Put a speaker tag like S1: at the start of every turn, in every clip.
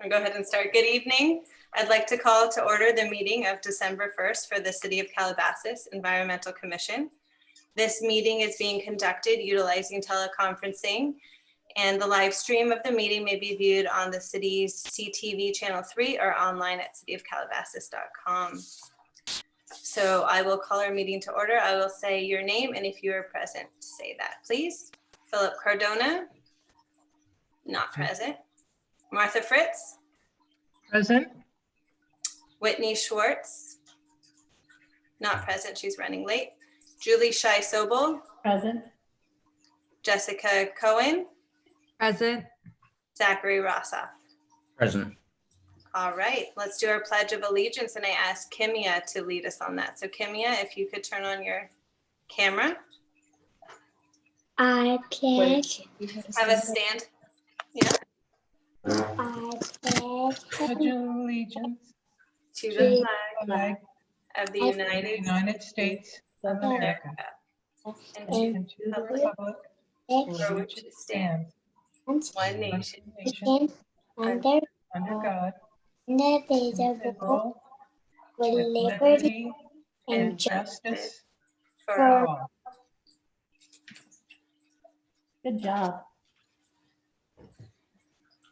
S1: I'll go ahead and start. Good evening. I'd like to call to order the meeting of December 1st for the City of Calabasas Environmental Commission. This meeting is being conducted utilizing teleconferencing, and the live stream of the meeting may be viewed on the city's CTV channel 3 or online at cityofcalabasas.com. So I will call our meeting to order. I will say your name, and if you are present, say that, please. Philip Cardona, not present. Martha Fritz.
S2: Present.
S1: Whitney Schwartz, not present, she's running late. Julie Shai-Sobel.
S3: Present.
S1: Jessica Cohen.
S4: Present.
S1: Zachary Rossoff.
S5: Present.
S1: All right, let's do our Pledge of Allegiance, and I asked Kimia to lead us on that. So Kimia, if you could turn on your camera.
S6: I pledge.
S1: Have a stand. Yeah.
S6: I pledge
S2: Allegiance
S1: To the
S2: flag
S1: of the
S2: of the United States of America
S1: and
S2: and to the republic for which it stands,
S1: one
S2: one
S1: nation,
S2: nation,
S6: under
S2: under God,
S6: indivisible, with
S2: with
S6: liberty
S2: and
S6: and justice
S2: justice
S1: for
S2: for
S1: all.
S2: all.
S3: Good job.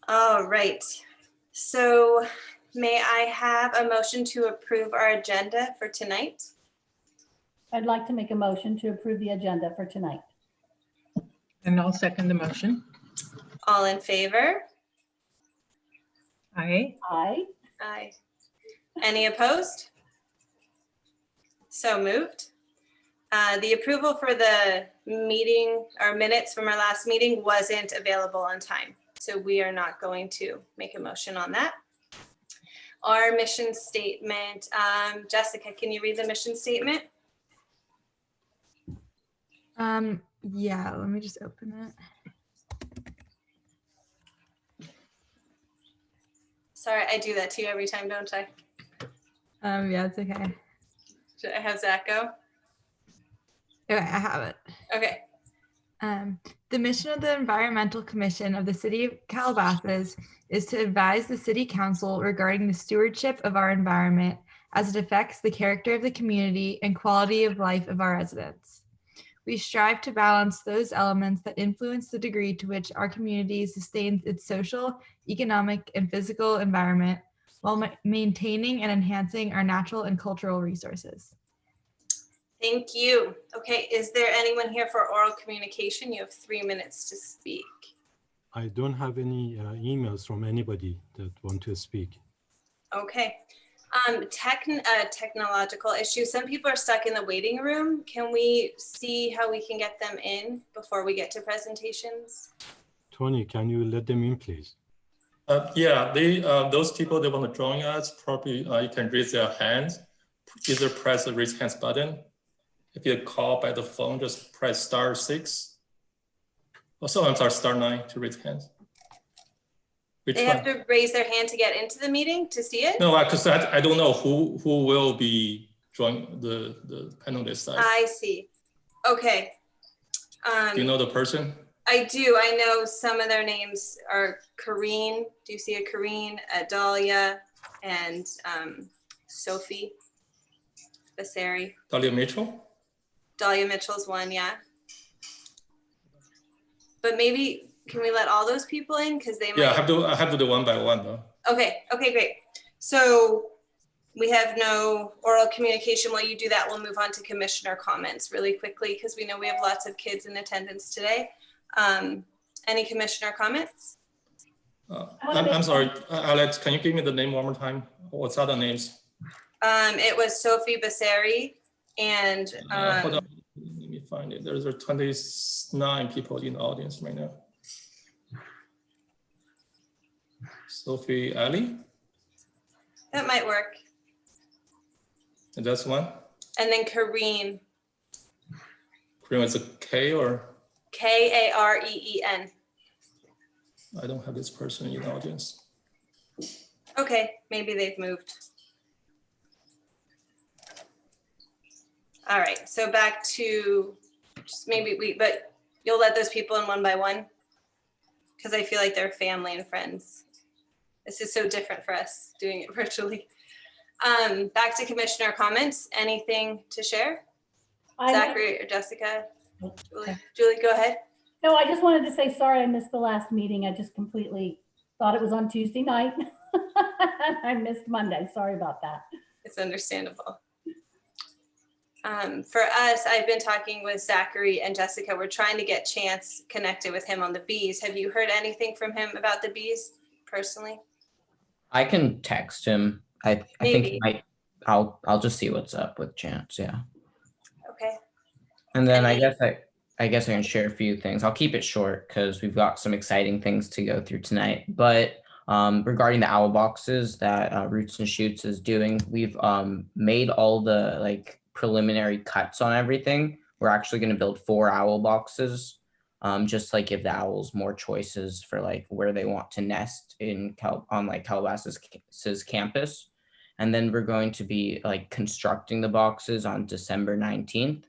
S1: All right, so may I have a motion to approve our agenda for tonight?
S3: I'd like to make a motion to approve the agenda for tonight.
S2: And I'll second the motion.
S1: All in favor?
S2: Aye.
S3: Aye.
S1: Aye. Any opposed? So moved. The approval for the meeting or minutes from our last meeting wasn't available on time, so we are not going to make a motion on that. Our mission statement, Jessica, can you read the mission statement?
S4: Yeah, let me just open it.
S1: Sorry, I do that to you every time, don't I?
S4: Yeah, it's okay.
S1: Should I have Zach go?
S4: Okay, I have it.
S1: Okay.
S4: The mission of the Environmental Commission of the City of Calabasas is to advise the City Council regarding the stewardship of our environment as it affects the character of the community and quality of life of our residents. We strive to balance those elements that influence the degree to which our community sustains its social, economic, and physical environment while maintaining and enhancing our natural and cultural resources.
S1: Thank you. Okay, is there anyone here for oral communication? You have 3 minutes to speak.
S7: I don't have any emails from anybody that want to speak.
S1: Okay. Technological issue. Some people are stuck in the waiting room. Can we see how we can get them in before we get to presentations?
S7: Tony, can you let them in, please?
S8: Yeah, those people that want to join us, probably you can raise their hands. Either press the raise hands button. If you call by the phone, just press *6. Also, I'm sorry, *9 to raise hands.
S1: They have to raise their hand to get into the meeting to see it?
S8: No, because I don't know who will be joining the panel this side.
S1: I see. Okay.
S8: Do you know the person?
S1: I do. I know some of their names are Kareen. Do you see a Kareen, Dahlia, and Sophie Basari?
S8: Dahlia Mitchell?
S1: Dahlia Mitchell's one, yeah. But maybe, can we let all those people in? Because they might.
S8: Yeah, I have to do one by one though.
S1: Okay, great. So we have no oral communication. While you do that, we'll move on to commissioner comments really quickly because we know we have lots of kids in attendance today. Any commissioner comments?
S8: I'm sorry, Alex, can you give me the name one more time? What's other names?
S1: It was Sophie Basari and
S8: Hold on, let me find it. There's 29 people in the audience right now. Sophie Ali?
S1: that might work.
S8: And that's one?
S1: And then Kareen,
S8: Korean is a K or?
S1: Kareen.
S8: I don't have this person in the audience.
S1: Okay, maybe they've moved. All right, so back to just maybe but you'll let those people in one by one? Because I feel like they're family and friends. This is so different for us doing it virtually. Back to commissioner comments. Anything to share? Zachary or Jessica? Julie, go ahead.
S3: No, I just wanted to say, sorry, I missed the last meeting. I just completely thought it was on Tuesday night. I missed Monday. Sorry about that.
S1: It's understandable. For us, I've been talking with Zachary and Jessica. We're trying to get Chance connected with him on the bees. Have you heard anything from him about the bees personally?
S5: I can text him. I think
S1: Maybe.
S5: he might. I'll just see what's up with Chance. Yeah.
S1: Okay.
S5: And then
S1: And
S5: I
S1: then-
S5: guess I can share a few things. I'll keep it short because we've got some exciting things to go through tonight. But regarding the owl boxes that Roots and Shoots is doing, we've made all the like preliminary cuts on everything. We're actually going to build 4 owl boxes, just like give the owls more choices for like where they want to nest on like Calabasas campus. And then we're going to be like constructing the boxes on December 19th.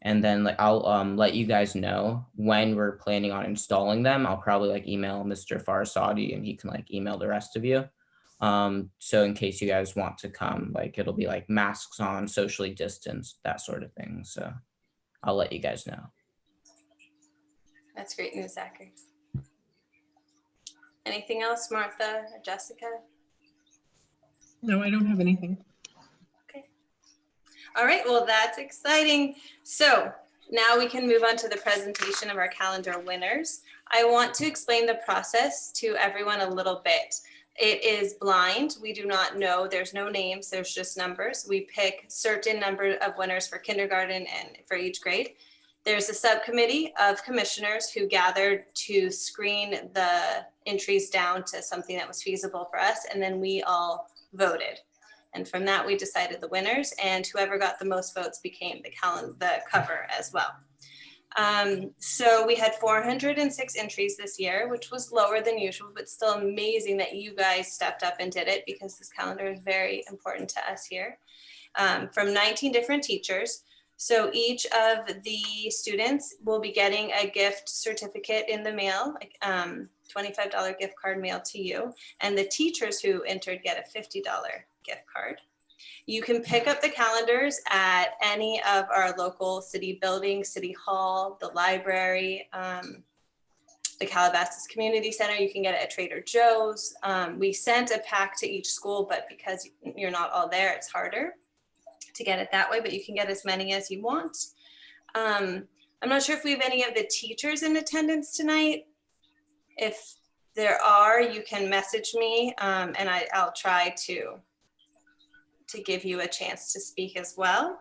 S5: And then like I'll let you guys know when we're planning on installing them. I'll probably like email Mr. Farasadi and he can like email the rest of you. So in case you guys want to come, like it'll be like masks on, socially distanced, that sort of thing. So I'll let you guys know.
S1: That's great news, Zachary. Anything else, Martha or Jessica?
S2: No, I don't have anything.
S1: All right, well, that's exciting. So now we can move on to the presentation of our calendar winners. I want to explain the process to everyone a little bit. It is blind. We do not know. There's no names. There's just numbers. We pick certain number of winners for kindergarten and for each grade. There's a subcommittee of commissioners who gathered to screen the entries down to something that was feasible for us, and then we all voted. And from that, we decided the winners, and whoever got the most votes became the cover as well. So we had 406 entries this year, which was lower than usual, but still amazing that you guys stepped up and did it because this calendar is very important to us here. From 19 different teachers. So each of the students will be getting a gift certificate in the mail, like $25 gift card mailed to you. And the teachers who entered get a $50 gift card. You can pick up the calendars at any of our local city buildings, City Hall, the library, the Calabasas Community Center. You can get it at Trader Joe's. We sent a pack to each school, but because you're not all there, it's harder to get it that way, but you can get as many as you want. I'm not sure if we have any of the teachers in attendance tonight. If there are, you can message me and I'll try to give you a chance to speak as well.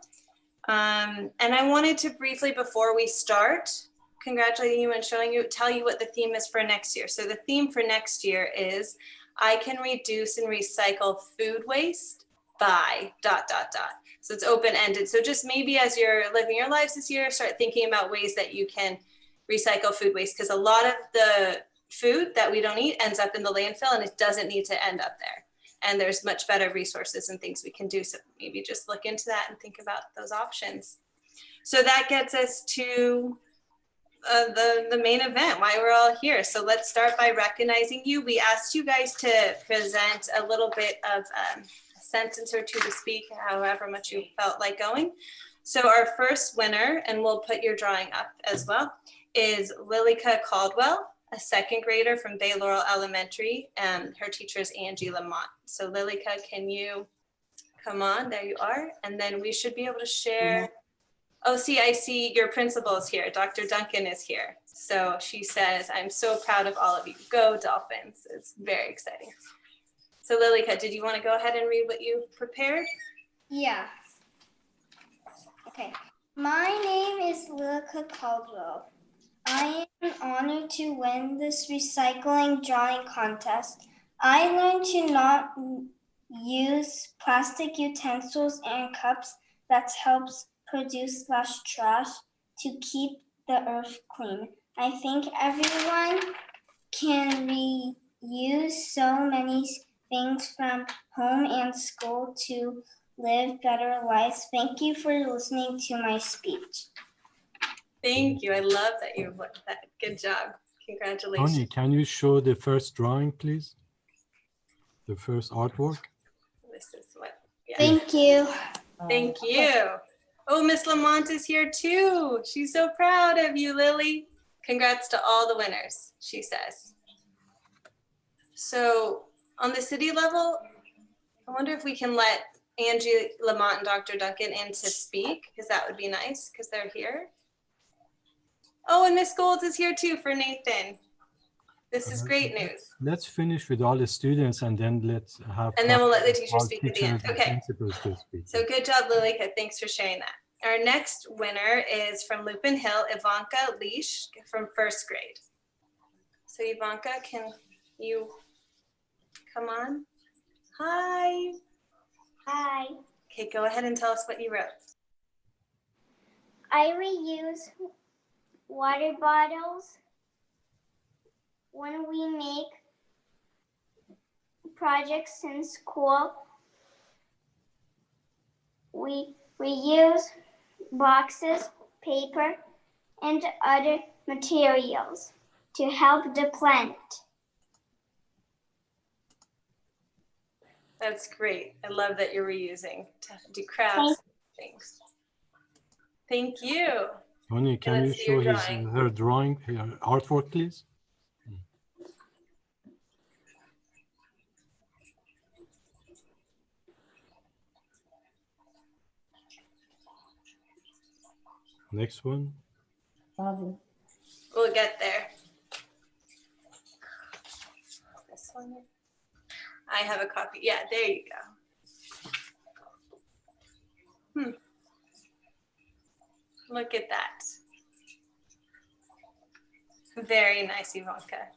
S1: And I wanted to briefly, before we start, congratulating you and tell you what the theme is for next year. So the theme for next year is I can reduce and recycle food waste by ... So it's open-ended. So just maybe as you're living your lives this year, start thinking about ways that you can recycle food waste, because a lot of the food that we don't eat ends up in the landfill and it doesn't need to end up there. And there's much better resources and things we can do. So maybe just look into that and think about those options. So that gets us to the main event, why we're all here. So let's start by recognizing you. We asked you guys to present a little bit of a sentence or two to speak, however much you felt like going. So our first winner, and we'll put your drawing up as well, is Lilica Caldwell, a second grader from Bay Laurel Elementary, and her teacher is Angie Lamont. So Lilica, can you come on? There you are. And then we should be able to share. Oh, see, I see your principal is here. Dr. Duncan is here. So she says, I'm so proud of all of you. Go Dolphins. It's very exciting. So Lilica, did you want to go ahead and read what you prepared?
S6: Yeah. Okay. My name is Lilica Caldwell. I am honored to win this recycling drawing contest. I learned to not use plastic utensils and cups. That helps produce less trash to keep the earth clean. I think everyone can reuse so many things from home and school to live better lives. Thank you for listening to my speech.
S1: Thank you. I love that you looked that. Good job. Congratulations.
S7: Tony, can you show the first drawing, please? the first artwork.
S1: This is what, yeah.
S6: Thank you.
S1: Thank you. Oh, Miss Lamont is here too. She's so proud of you, Lily. Congrats to all the winners, she says. So on the city level, I wonder if we can let Angie Lamont and Dr. Duncan in to speak, because that would be nice, because they're here. Oh, and Miss Golds is here too for Nathan. This is great news.
S7: Let's finish with all the students and then let's have.
S1: And then we'll let the teacher
S7: all
S1: speak at the end.
S7: teachers and
S1: Okay.
S7: principals to speak.
S1: So good job, Lilika. Thanks for sharing that. Our next winner is from Lupin Hill, Ivanka Leash from first grade. So Ivanka, can you come on? Hi.
S6: Hi.
S1: Okay, go ahead and tell us what you wrote.
S6: I reuse water bottles when we make projects in school. We reuse boxes, paper, and other materials to help the planet.
S1: That's great. I love that you're reusing to do crafts things. Thank you.
S7: Tony, can you
S1: let's see
S7: show
S1: your
S7: her drawing, her artwork, please? Next one.
S3: Lovely.
S1: We'll get there. This one. I have a copy. Yeah, there you go. Look at that. Very nice, Ivanka.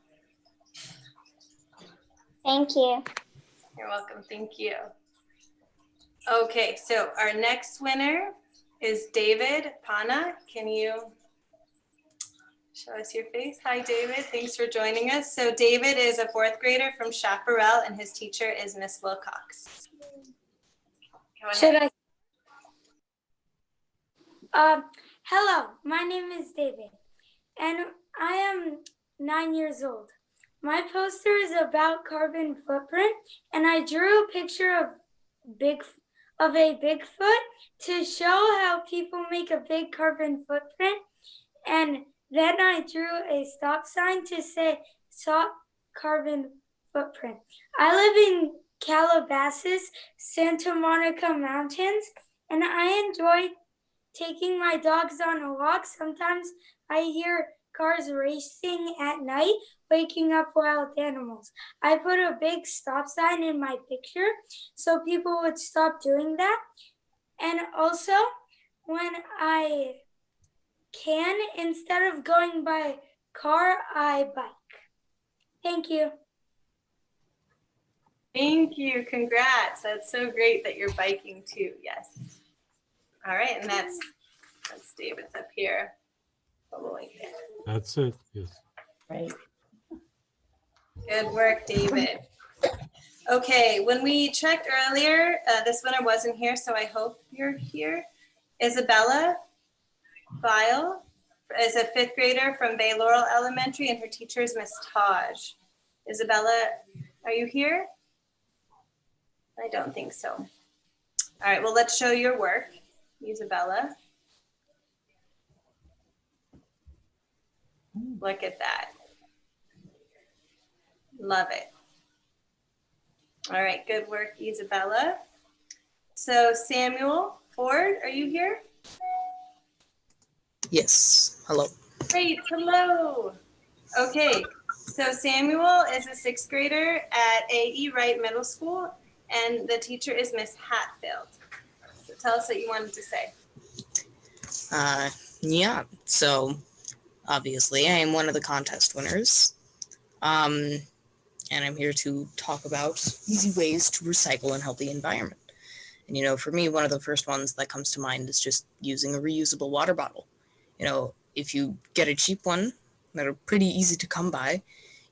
S6: Thank you.
S1: You're welcome. Thank you. Okay, so our next winner is David Pana. Can you show us your face? Hi, David. Thanks for joining us. So David is a fourth grader from Chaparral, and his teacher is Miss Wilcox. Go ahead.
S9: Should I? Hello, my name is David, and I am 9 years old. My poster is about carbon footprint, and I drew a picture of a Bigfoot to show how people make a big carbon footprint, and then I drew a stop sign to say stop carbon footprint. I live in Calabasas, Santa Monica Mountains, and I enjoy taking my dogs on a walk. Sometimes I hear cars racing at night, waking up wild animals. I put a big stop sign in my picture so people would stop doing that. And also, when I can, instead of going by car, I bike. Thank you.
S1: Thank you. Congrats. That's so great that you're biking too. Yes. All right, and that's David's up here.
S7: That's it. Yes.
S3: Great.
S1: Good work, David. Okay, when we checked earlier, this winner wasn't here, so I hope you're here. Isabella File is a fifth grader from Bay Laurel Elementary, and her teacher is Miss Taj. Isabella, are you here? I don't think so. All right, well, let's show your work, Isabella. Look at that. Love it. All right, good work, Isabella. So Samuel Ford, are you here?
S10: Yes, hello.
S1: Great, hello. Okay, so Samuel is a sixth grader at A.E. Wright Middle School, and the teacher is Miss Hatfield. So tell us what you wanted to say.
S10: Yeah, so obviously I am one of the contest winners. And I'm here to talk about easy ways to recycle and help the environment. And, you know, for me, one of the first ones that comes to mind is just using a reusable water bottle. You know, if you get a cheap one that are pretty easy to come by,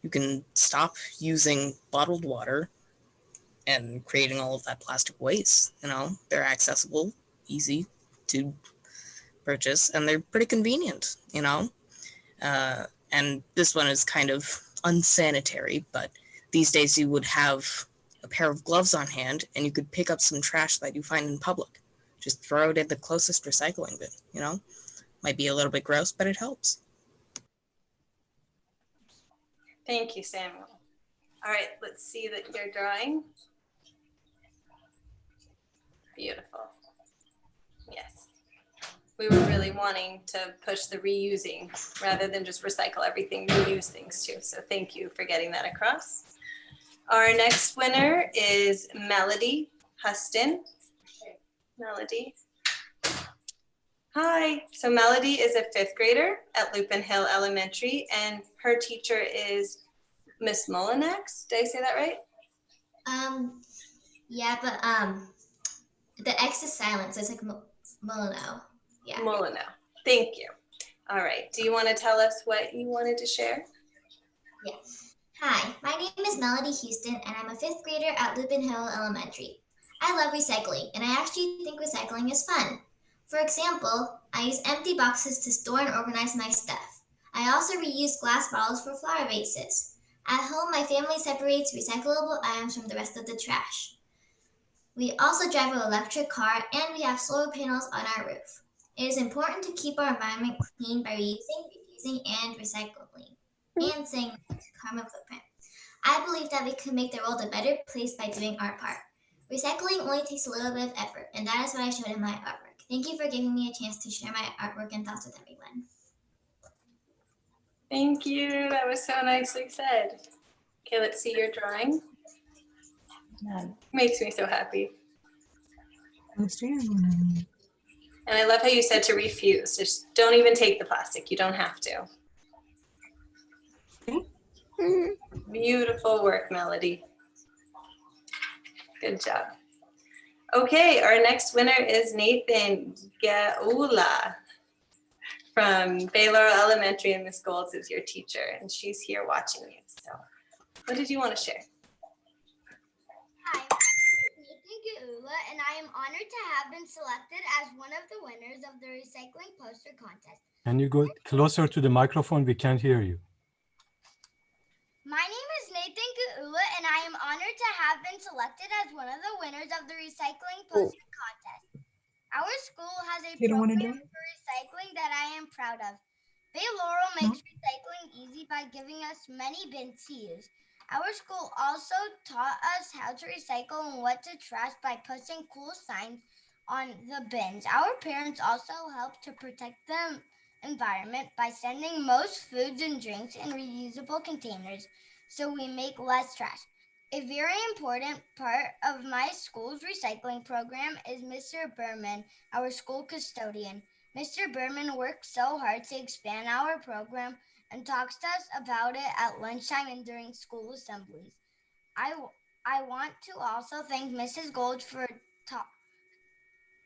S10: you can stop using bottled water and creating all of that plastic waste. You know, they're accessible, easy to purchase, and they're pretty convenient, you know. And this one is kind of unsanitary, but these days you would have a pair of gloves on hand, and you could pick up some trash that you find in public. Just throw it in the closest recycling bin, you know? Might be a little bit gross, but it helps.
S1: Thank you, Samuel. All right, let's see that your drawing. Beautiful. Yes. We were really wanting to push the reusing rather than just recycle everything, reuse things too. So thank you for getting that across. Our next winner is Melody Huston. Melody. Hi. So Melody is a 5th grader at Lupin Hill Elementary, and her teacher is Miss Molinax. Did I say that right?
S11: Yeah, but the X is silent, so it's like Molino. Yeah.
S1: Molino. Thank you. All right. Do you want to tell us what you wanted to share?
S11: Yeah. Hi, my name is Melody Houston, and I'm a 5th grader at Lupin Hill Elementary. I love recycling, and I actually think recycling is fun. For example, I use empty boxes to store and organize my stuff. I also reuse glass bottles for flower vases. At home, my family separates recyclable items from the rest of the trash. We also drive an electric car, and we have solar panels on our roof. It is important to keep our environment clean by reusing, reusing, and recycling, and saying no to carbon footprint. I believe that we can make the world a better place by doing our part. Recycling only takes a little bit of effort, and that is what I showed in my artwork. Thank you for giving me a chance to share my artwork and thoughts with everyone.
S1: Thank you. That was so nicely said. Okay, let's see your drawing.
S3: Nice.
S1: Makes me so happy.
S4: Outstanding.
S1: And I love how you said to refuse. Just don't even take the plastic. You don't have to. Beautiful work, Melody. Good job. Okay, our next winner is Nathan Gaula from Baylor Elementary, and Miss Golds is your teacher, and she's here watching you. So what did you want to share?
S12: Hi, my name is Nathan Gaula, and I am honored to have been selected as one of the winners of the recycling poster contest.
S7: Can you go closer to the microphone? We can't hear you.
S12: My name is Nathan Gaula, and I am honored to have been selected as one of the winners of the recycling poster contest. Our school has a program for recycling that I am proud of. Bay Laurel makes recycling easy by giving us many bins to use. Our school also taught us how to recycle and what to trash by posting cool signs on the bins. Our parents also help to protect the environment by sending most foods and drinks in reusable containers so we make less trash. A very important part of my school's recycling program is Mr. Berman, our school custodian. Mr. Berman works so hard to expand our program and talks to us about it at lunchtime and during school assemblies. I want to also thank Mrs. Gold for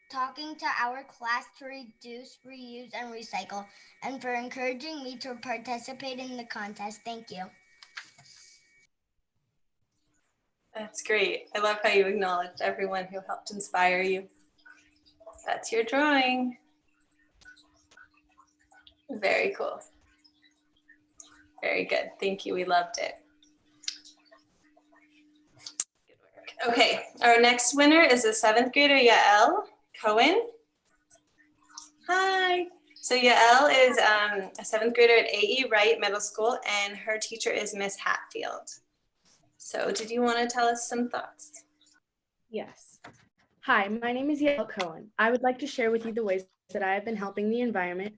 S12: talking to our class to reduce, reuse, and recycle, and for encouraging me to participate in the contest. Thank you.
S1: That's great. I love how you acknowledged everyone who helped inspire you. That's your drawing. Very cool. Very good. Thank you. We loved it. Good work. Okay, our next winner is a 7th grader, Yael Cohen. Hi. So Yael is a 7th grader at A.E. Wright Middle School, and her teacher is Miss Hatfield. So did you want to tell us some thoughts?
S13: Yes. Hi, my name is Yael Cohen. I would like to share with you the ways that I have been helping the environment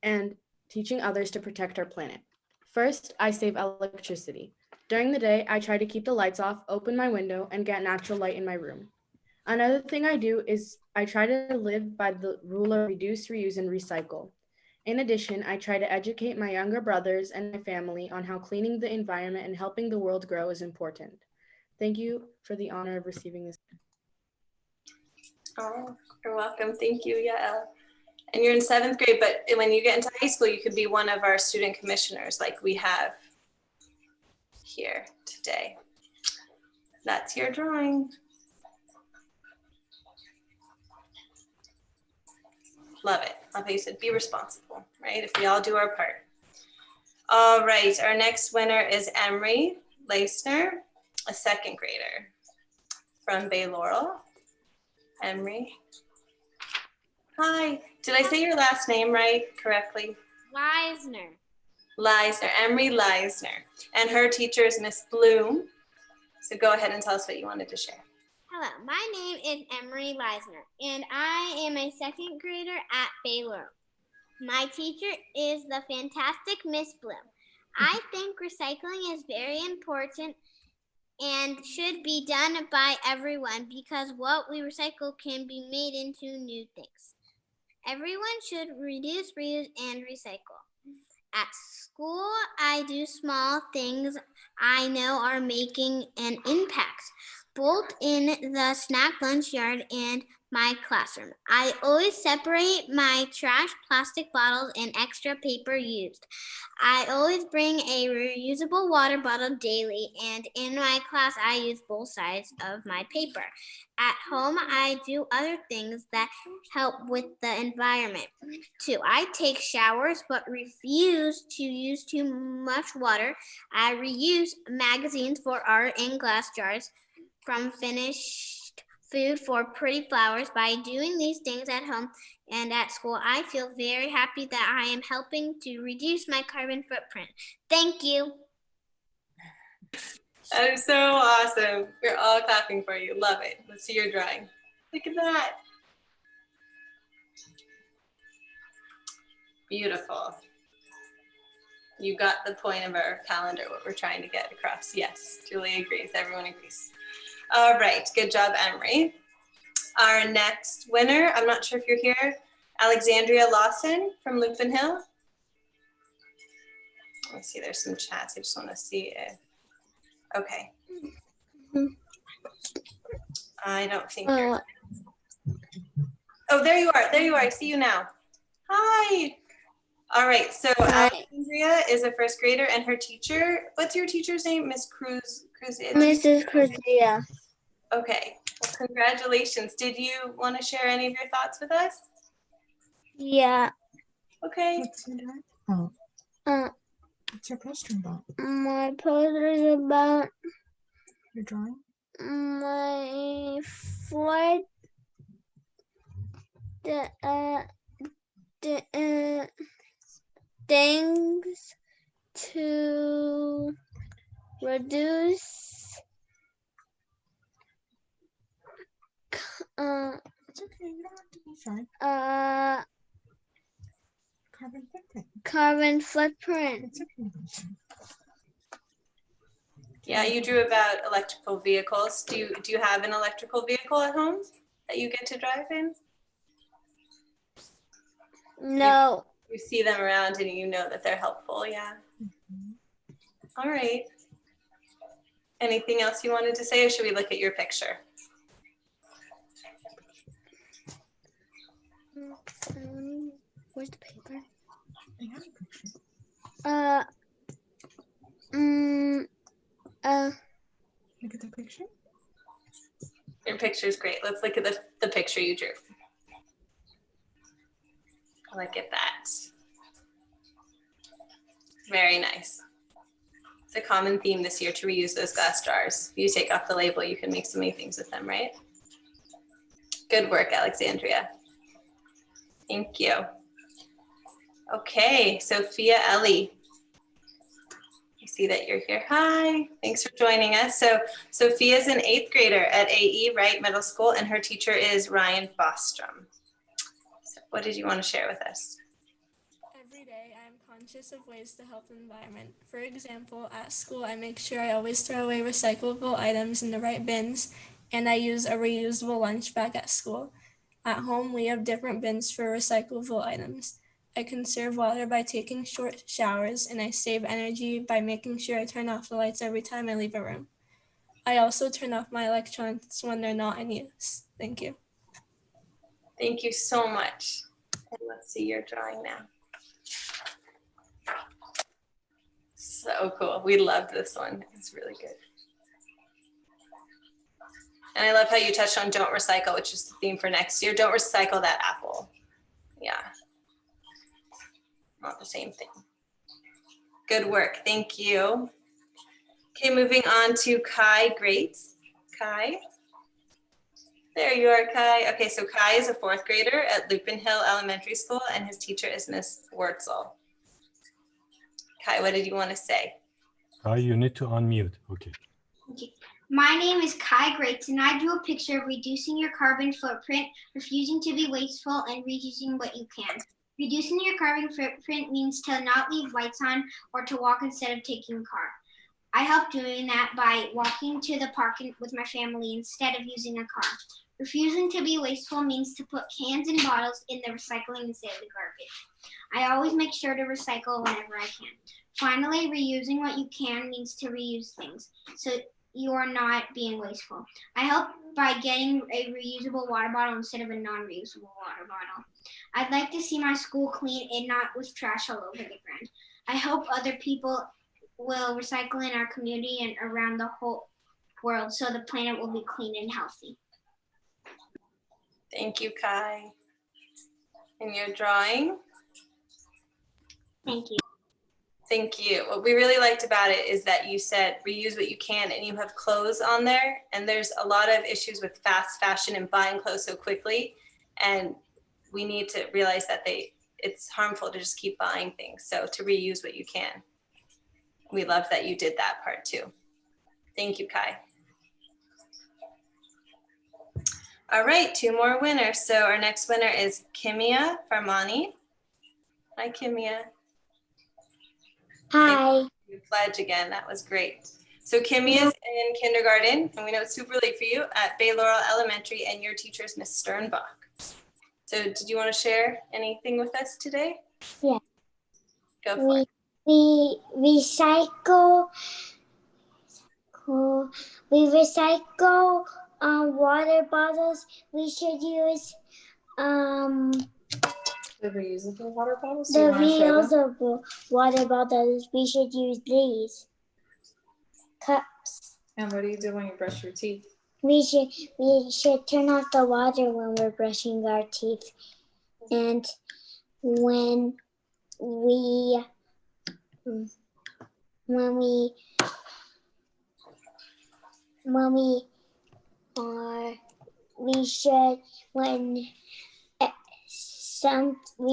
S13: and teaching others to protect our planet. First, I save electricity. During the day, I try to keep the lights off, open my window, and get natural light in my room. Another thing I do is I try to live by the rule of reduce, reuse, and recycle. In addition, I try to educate my younger brothers and my family on how cleaning the environment and helping the world grow is important. Thank you for the honor of receiving this.
S1: Oh, you're welcome. Thank you, Yael. And you're in 7th grade, but when you get into high school, you could be one of our student commissioners like we have here today. That's your drawing. Love it. Love how you said be responsible, right? If we all do our part. All right, our next winner is Emery Leisner, a 2nd grader. from Bay Laurel. Emery. Hi, did I say your last name right, correctly?
S12: Leisner.
S1: Leisner, Emery Leisner. And her teacher is Miss Bloom. So go ahead and tell us what you wanted to share.
S12: Hello, my name is Emery Leisner, and I am a second grader at Bay Laurel. My teacher is the fantastic Miss Bloom. I think recycling is very important and should be done by everyone because what we recycle can be made into new things. Everyone should reduce, reuse, and recycle. At school, I do small things I know are making an impact, both in the snack lunch yard and my classroom. I always separate my trash, plastic bottles, and extra paper used. I always bring a reusable water bottle daily, and in my class, I use both sides of my paper. At home, I do other things that help with the environment too. I take showers but refuse to use too much water. I reuse magazines for art and glass jars from finished food for pretty flowers. By doing these things at home and at school, I feel very happy that I am helping to reduce my carbon footprint. Thank you.
S1: That is so awesome. We're all clapping for you. Love it. Let's see your drawing. Look at that. Beautiful. You got the point of our calendar, what we're trying to get across. Yes, Julie agrees. Everyone agrees. All right, good job, Emery. Our next winner, I'm not sure if you're here, Alexandria Lawson from Lupin Hill. Let me see, there's some chats. I just want to see if, okay. I don't think you're, oh, there you are, there you are. I see you now. Hi. All right, so Alexandria is a first grader and her teacher, what's your teacher's name? Miss Cruz?
S12: Mrs. Cruzia.
S1: Okay, well, congratulations. Did you want to share any of your thoughts with us?
S12: Yeah.
S1: Okay.
S4: What's your poster about?
S12: My poster is about
S4: Your drawing?
S12: my flight. Things to reduce
S4: It's okay, you don't have to be shy.
S12: carbon footprint.
S4: It's okay to be shy.
S1: Yeah, you drew about electrical vehicles. Do you have an electrical vehicle at home that you get to drive in?
S12: No.
S1: You see them around and you know that they're helpful, yeah. All right. Anything else you wanted to say, or should we look at your picture?
S12: Where's the paper?
S4: I have a picture. Look at the picture.
S1: Your picture's great. Let's look at the picture you drew. Look at that. Very nice. It's a common theme this year to reuse those glass jars. If you take off the label, you can make so many things with them, right? Good work, Alexandria. Thank you. Okay, Sophia Ellie. I see that you're here. Hi, thanks for joining us. So Sophia's an 8th grader at AE Wright Middle School, and her teacher is Ryan Bostrom. So what did you want to share with us?
S14: Every day, I'm conscious of ways to help the environment. For example, at school, I make sure I always throw away recyclable items in the right bins, and I use a reusable lunch bag at school. At home, we have different bins for recyclable items. I conserve water by taking short showers, and I save energy by making sure I turn off the lights every time I leave a room. I also turn off my electronics when they're not in use. Thank you.
S1: Thank you so much. And let's see your drawing now. So cool. We loved this one. It's really good. And I love how you touched on don't recycle, which is the theme for next year. Don't recycle that apple. Yeah. Not the same thing. Good work. Thank you. Okay, moving on to Kai Grates. Kai. There you are, Kai. Okay, so Kai is a 4th grader at Lupin Hill Elementary School, and his teacher is Miss Wurtzel. Kai, what did you want to say?
S7: You need to unmute. Okay.
S12: Okay. My name is Kai Greats, and I drew a picture of reducing your carbon footprint, refusing to be wasteful, and reusing what you can. Reducing your carbon footprint means to not leave lights on or to walk instead of taking a car. I help doing that by walking to the park with my family instead of using a car. Refusing to be wasteful means to put cans and bottles in the recycling instead of the garbage. I always make sure to recycle whenever I can. Finally, reusing what you can means to reuse things, so you are not being wasteful. I help by getting a reusable water bottle instead of a non-reusable water bottle. I'd like to see my school clean and not with trash all over the ground. I hope other people will recycle in our community and around the whole world so the planet will be clean and healthy.
S1: Thank you, Kai. And your drawing?
S12: Thank you.
S1: Thank you. What we really liked about it is that you said reuse what you can, and you have clothes on there. And there's a lot of issues with fast fashion and buying clothes so quickly. And we need to realize that it's harmful to just keep buying things. So to reuse what you can. We love that you did that part too. Thank you, Kai. All right, 2 more winners. So our next winner is Kimia Farmani. Hi, Kimia.
S12: Hi.
S1: You pledge again. That was great. So Kimmy is in kindergarten, and we know it's super late for you, at Bay Laurel Elementary, and your teacher is Miss Sternbach. So did you want to share anything with us today?
S12: Yeah.
S1: Go for it.
S12: We recycle water bottles. We should use
S2: The reusable water bottles?
S12: the reusable water bottles. We should use these cups.
S2: And what do you do when you brush your teeth?
S12: We should turn off the water when we're brushing our teeth, and when we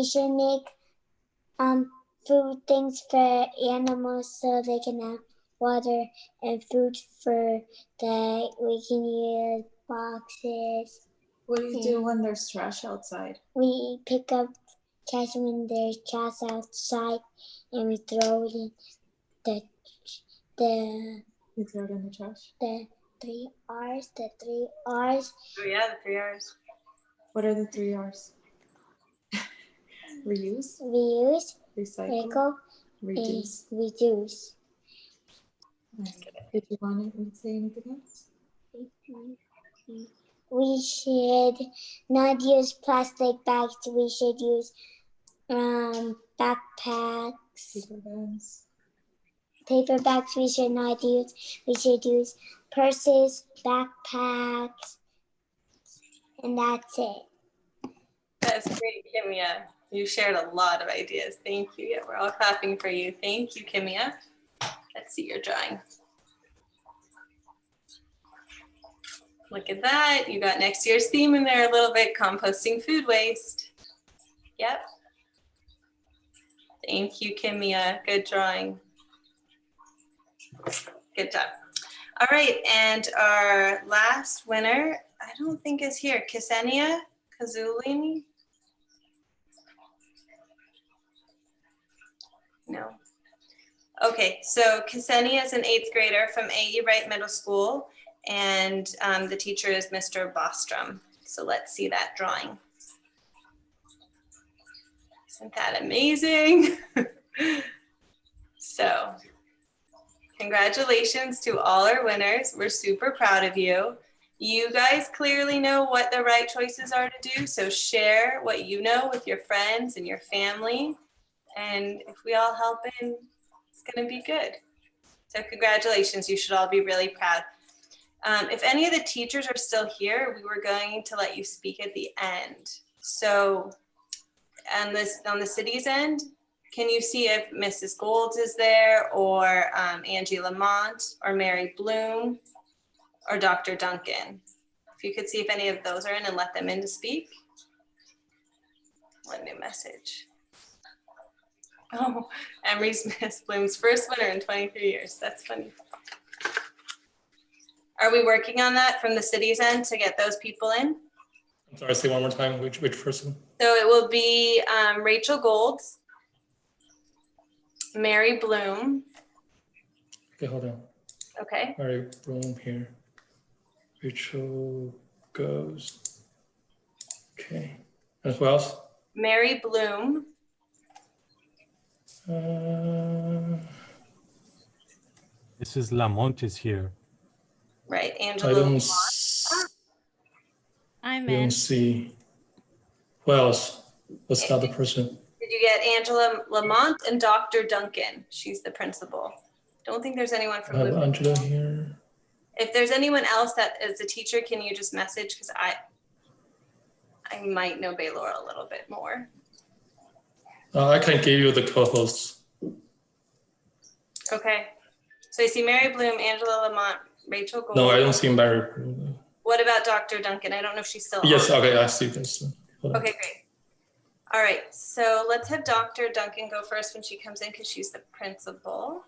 S12: should make food things for animals so they can have water, and food for that we can use boxes.
S2: What do you do when there's trash outside?
S12: We pick up trash when there's trash outside, and we throw it in
S2: You throw it in the trash?
S12: the 3 R's.
S1: Oh yeah, the 3 R's.
S2: What are the 3 R's? Reuse,
S12: recycle,
S2: reduce.
S12: and reduce.
S2: Did you want to say anything else?
S12: We should not use plastic bags. We should use backpacks. Paper bags we should not use. We should use purses, backpacks, and that's it.
S1: That's great, Kimia. You shared a lot of ideas. Thank you. Yeah, we're all clapping for you. Thank you, Kimia. Let's see your drawing. Look at that. You got next year's theme in there a little bit, composting food waste. Yep. Thank you, Kimia. Good drawing. Good job. All right, and our last winner, I don't think is here. Ksenia Kazulini? No. Okay, so Ksenia is an 8th grader from A.E. Wright Middle School, and the teacher is Mr. Bostrom. So let's see that drawing. Isn't that amazing? So congratulations to all our winners. We're super proud of you. You guys clearly know what the right choices are to do, so share what you know with your friends and your family. And if we all help in, it's gonna be good. So congratulations, you should all be really proud. If any of the teachers are still here, we were going to let you speak at the end. So on the city's end, can you see if Mrs. Golds is there, or Angie Lamont, or Mary Bloom, or Dr. Duncan? If you could see if any of those are in and let them in to speak. One new message. Oh, Emery's Miss Bloom's first winner in 23 years. That's funny. Are we working on that from the city's end to get those people in?
S8: I'm sorry, say one more time, which person?
S1: So it will be Rachel Golds, Mary Bloom.
S8: Okay, hold on.
S1: Okay.
S8: Mary Bloom here. Rachel goes. Okay. And who else?
S1: Mary Bloom.
S7: Mrs. Lamont is here.
S1: Right,
S8: I
S1: Angela.
S8: don't see. Who else? What's the other person?
S1: Did you get Angela Lamont and Dr. Duncan? She's the principal. Don't think there's anyone from
S8: I have
S1: Lupin.
S8: Angela here.
S1: If there's anyone else that is a teacher, can you just message? Because I might know Baylor a little bit more.
S8: I can give you the co-hosts.
S1: Okay. So I see Mary Bloom, Angela Lamont, Rachel Gold.
S8: No, I don't see Mary Bloom.
S1: What about Dr. Duncan? I don't know if she's still
S8: Yes,
S1: on.
S8: okay, I see this.
S1: Okay, great. All right, so let's have Dr. Duncan go first when she comes in because she's the principal.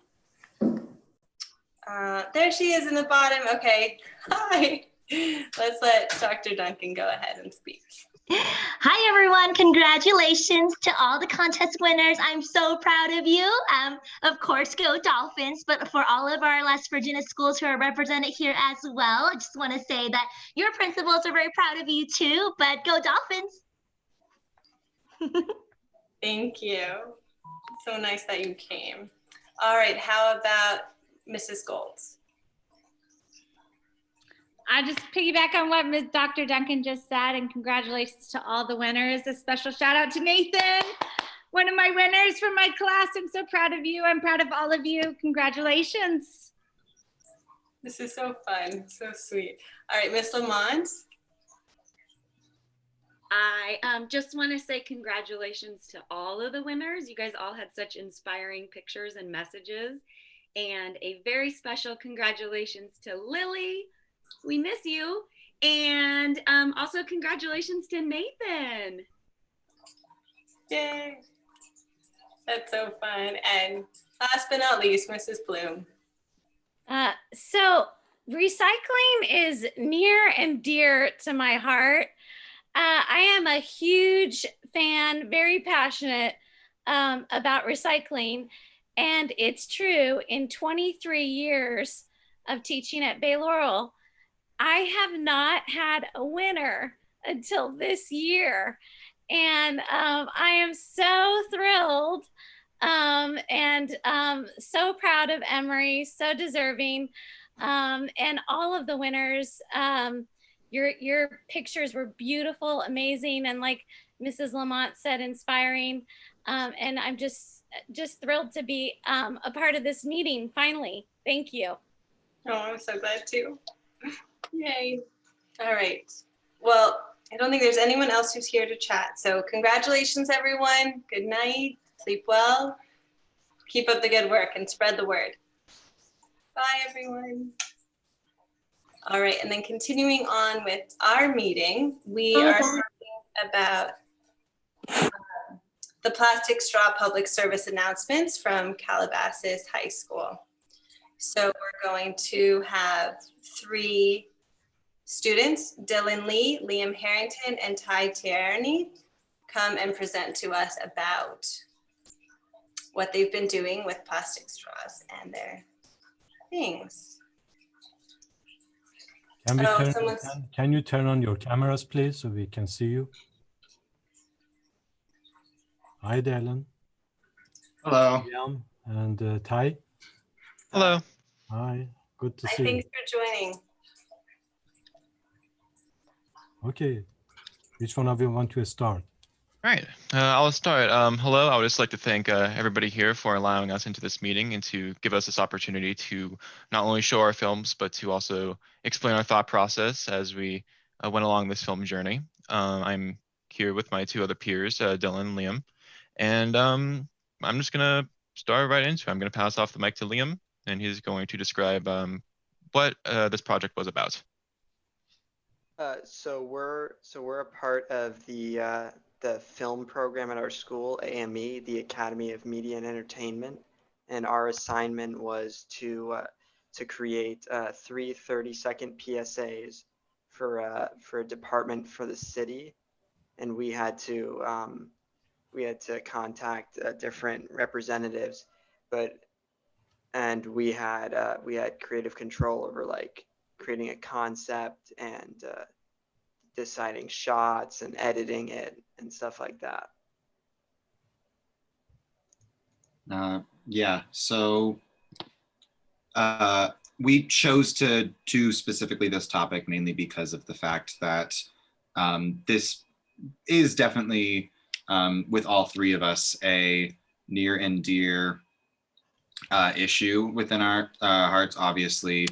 S1: There she is in the bottom. Okay, hi. Let's let Dr. Duncan go ahead and speak.
S15: Hi, everyone. Congratulations to all the contest winners. I'm so proud of you. Of course, go Dolphins, but for all of our West Virginia schools who are represented here as well, I just want to say that your principals are very proud of you too, but go Dolphins.
S1: Thank you. So nice that you came. All right, how about Mrs. Golds?
S16: I just piggyback on what Ms. Dr. Duncan just said, and congratulations to all the winners. A special shout out to Nathan, one of my winners from my class. I'm so proud of you. I'm proud of all of you. Congratulations.
S1: This is so fun, so sweet. All right, Miss Lamont.
S17: I just want to say congratulations to all of the winners. You guys all had such inspiring pictures and messages. And a very special congratulations to Lily. We miss you. And also congratulations to Nathan.
S1: Yay. That's so fun. And last but not least, Mrs. Bloom.
S16: So recycling is near and dear to my heart. I am a huge fan, very passionate about recycling. And it's true, in 23 years of teaching at Baylor, I have not had a winner until this year. And I am so thrilled and so proud of Emory, so deserving. And all of the winners, your pictures were beautiful, amazing, and like Mrs. Lamont said, inspiring. And I'm just thrilled to be a part of this meeting, finally. Thank you.
S1: Oh, I'm so glad too. Yay. All right. Well, I don't think there's anyone else who's here to chat. So congratulations, everyone. Good night. Sleep well. Keep up the good work and spread the word. Bye, everyone. All right. And then continuing on with our meeting, we are talking about the plastic straw public service announcements from Calabasas High School. So we're going to have 3 students, Dylan Lee, Liam Harrington, and Ty Tierney, come and present to us about what they've been doing with plastic straws and their things.
S7: Can you turn on your cameras, please, so we can see you? Hi, Dylan.
S18: Hello.
S7: Liam and Ty.
S18: Hello.
S7: Hi, good to see you.
S1: Thanks for joining.
S7: Okay, which one of you want to start?
S18: Right, I'll start. Hello, I would just like to thank everybody here for allowing us into this meeting and to give us this opportunity to not only show our films, but to also explain our thought process as we went along this film journey. I'm here with my 2 other peers, Dylan and Liam, and I'm just gonna start right into it. I'm gonna pass off the mic to Liam, and he's going to describe what this project was about.
S19: So we're a part of the film program at our school, AME, the Academy of Media and Entertainment, and our assignment was to create 3 30-second PSAs for a department for the city, and we had to contact different representatives, and we had creative control over like creating a concept and deciding shots and editing it and stuff like that.
S20: Yeah, so we chose to do specifically this topic mainly because of the fact that this is definitely, with all three of us, a near and dear issue within our hearts. Obviously,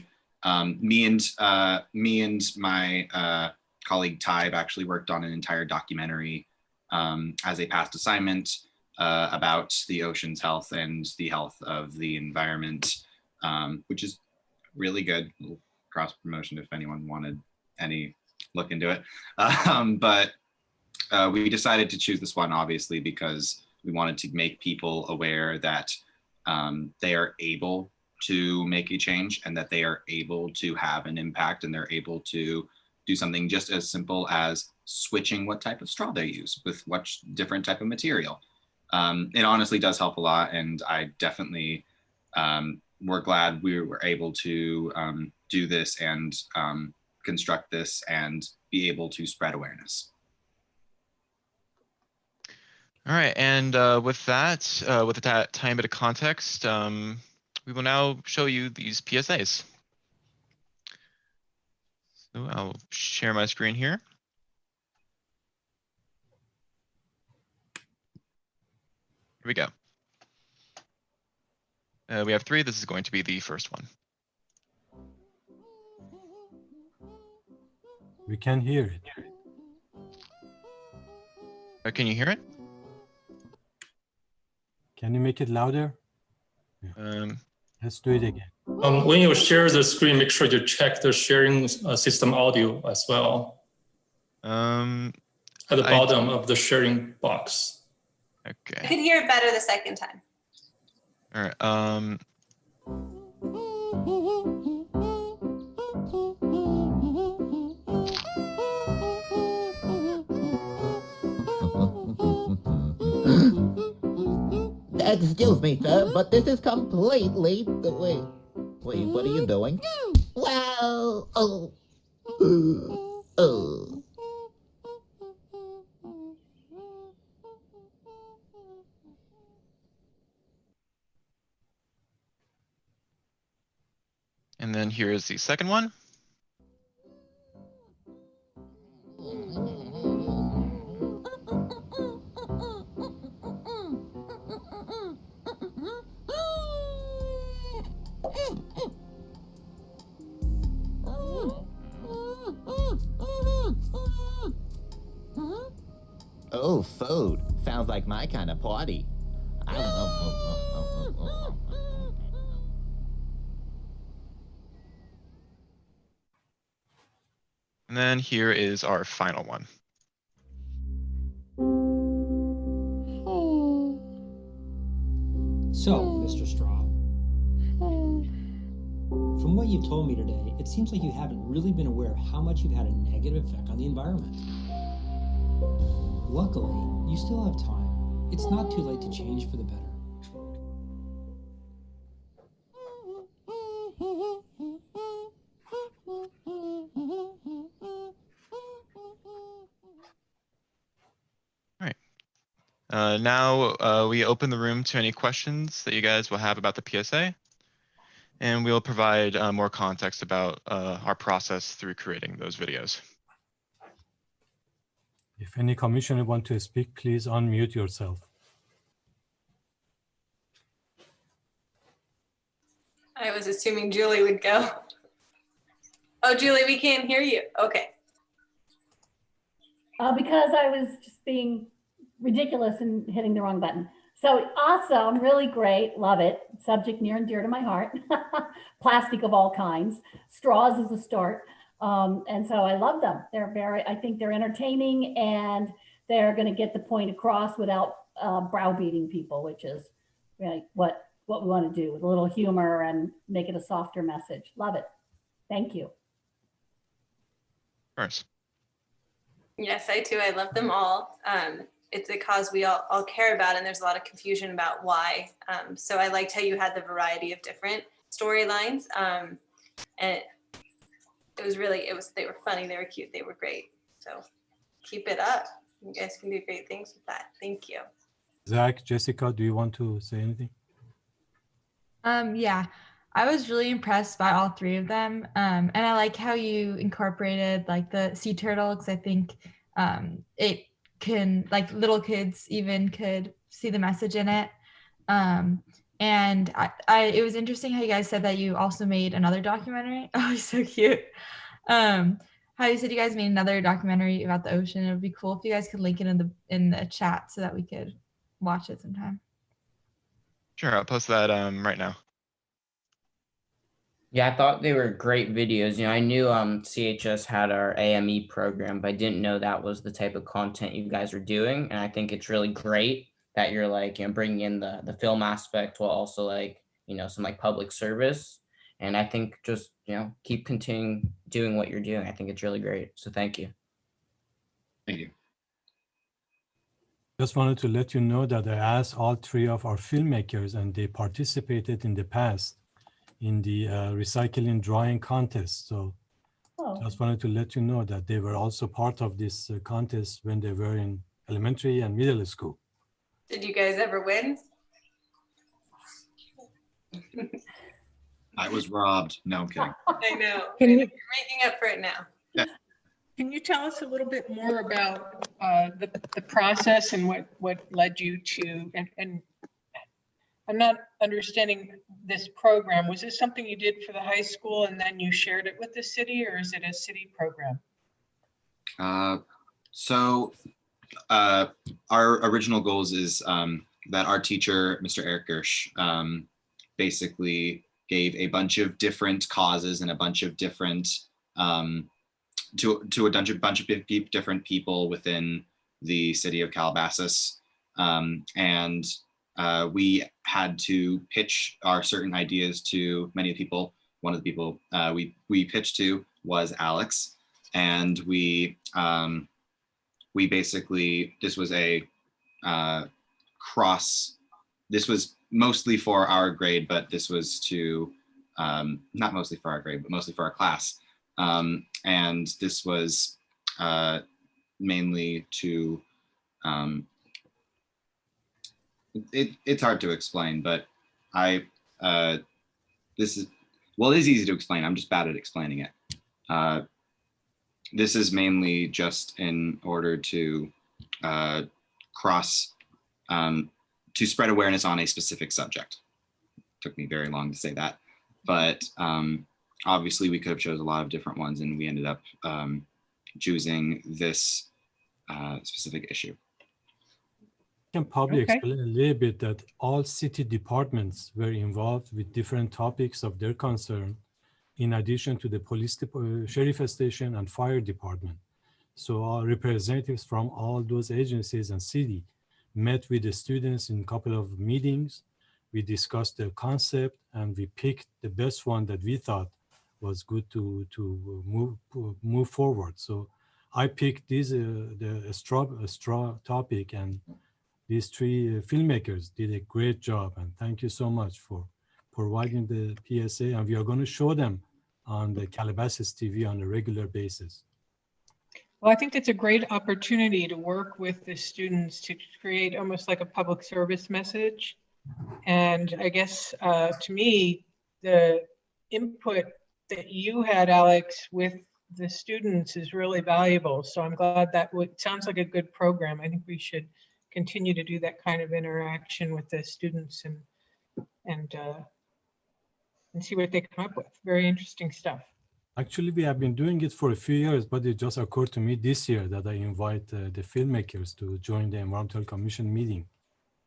S20: me and my colleague Ty have actually worked on an entire documentary as a past assignment about the ocean's health and the health of the environment, which is really good. Cross promotion if anyone wanted any look into it. But we decided to choose this one obviously because we wanted to make people aware that they are able to make a change and that they are able to have an impact, and they're able to do something just as simple as switching what type of straw they use with what different type of material. It honestly does help a lot, and I definitely, we're glad we were able to do this and construct this and be able to spread awareness.
S18: All right, and with that, with that tiny bit of context, we will now show you these PSAs. So I'll share my screen here. Here we go. We have 3. This is going to be the first one.
S7: We can hear it.
S18: Can you hear it?
S7: Can you make it louder? Yeah. Let's do it again.
S8: When you share the screen, make sure you check the sharing system audio as well. At the bottom of the sharing box.
S18: Okay.
S1: I could hear it better the second time.
S18: All right.
S21: Excuse me, sir, but this is completely... Wait, what are you doing? Well,
S18: And then here is the second one.
S21: oh, food. Sounds like my kind of party.
S18: And then here is our final one.
S22: So, Mr. Straw, from what you've told me today, it seems like you haven't really been aware of how much you've had a negative effect on the environment. Luckily, you still have time. It's not too late to change for the better.
S18: Now we open the room to any questions that you guys will have about the PSA, and we'll provide more context about our process through creating those videos.
S7: If any commissioner want to speak, please unmute yourself.
S1: I was assuming Julie would go. Oh, Julie, we can't hear you. Okay.
S3: Because I was just being ridiculous and hitting the wrong button. So awesome, really great, love it. Subject near and dear to my heart. Plastic of all kinds. Straws is a start. And so I love them. I think they're entertaining, and they're going to get the point across without browbeating people, which is really what we want to do, with a little humor and make it a softer message. Love it. Thank you.
S18: Of course.
S1: Yes, I too. I love them all. It's a cause we all care about, and there's a lot of confusion about why. So I liked how you had the variety of different storylines, and they were funny, they were cute, they were great. So keep it up. You guys can do great things with that. Thank you.
S7: Zach, Jessica, do you want to say anything?
S4: Yeah, I was really impressed by all three of them. And I like how you incorporated like the sea turtle, because I think it can, like, little kids even could see the message in it. And it was interesting how you guys said that you also made another documentary. Oh, so cute. How you said you guys made another documentary about the ocean. It would be cool if you guys could link it in the chat so that we could watch it sometime.
S18: Sure, I'll post that right now.
S5: Yeah, I thought they were great videos. I knew CHS had our AME program, but I didn't know that was the type of content you guys are doing. And I think it's really great that you're like, bringing in the film aspect while also like, some like public service. And I think just, keep continuing doing what you're doing. I think it's really great. So thank you.
S20: Thank you.
S7: Just wanted to let you know that I asked all three of our filmmakers, and they participated in the past in the recycling drawing contest. So just wanted to let you know that they were also part of this contest when they were in elementary and middle school.
S1: Did you guys ever win?
S20: I was robbed. No, I'm kidding.
S1: I know.
S2: Can you-
S1: You're making up for it now.
S2: Can you tell us a little bit more about the process and what led you to, and I'm not understanding this program. Was this something you did for the high school and then you shared it with the city, or is it a city program?
S20: So our original goals is that our teacher, Mr. Eric Gersh, basically gave a bunch of different causes and a bunch of different to a bunch of different people within the city of Calabasas, and we had to pitch our certain ideas to many people. One of the people we pitched to was Alex, and we basically, this was a this was mostly for our grade, but this was to not mostly for our grade, but mostly for our class. And this was mainly to, it's hard to explain, but it is easy to explain. I'm just bad at explaining it. This is mainly just in order to to spread awareness on a specific subject. Took me very long to say that, but obviously we could have chose a lot of different ones, and we ended up choosing this specific issue.
S7: I can probably explain a little bit that all city departments were involved with different topics of their concern, in addition to the police, sheriff station and fire department. So our representatives from all those agencies and city met with the students in a couple of meetings. We discussed the concept, and we picked the best one that we thought was good to move forward. So I picked this the straw topic, and these three filmmakers did a great job. And thank you so much for providing the PSA. And we are going to show them on the Calabasas TV on a regular basis.
S2: Well, I think it's a great opportunity to work with the students to create almost like a public service message. And I guess to me, the input that you had, Alex, with the students is really valuable. So I'm glad that sounds like a good program. I think we should continue to do that kind of interaction with the students and see what they come up with. Very interesting stuff.
S7: Actually, we have been doing it for a few years, but it just occurred to me this year that I invite the filmmakers to join the Environmental Commission meeting.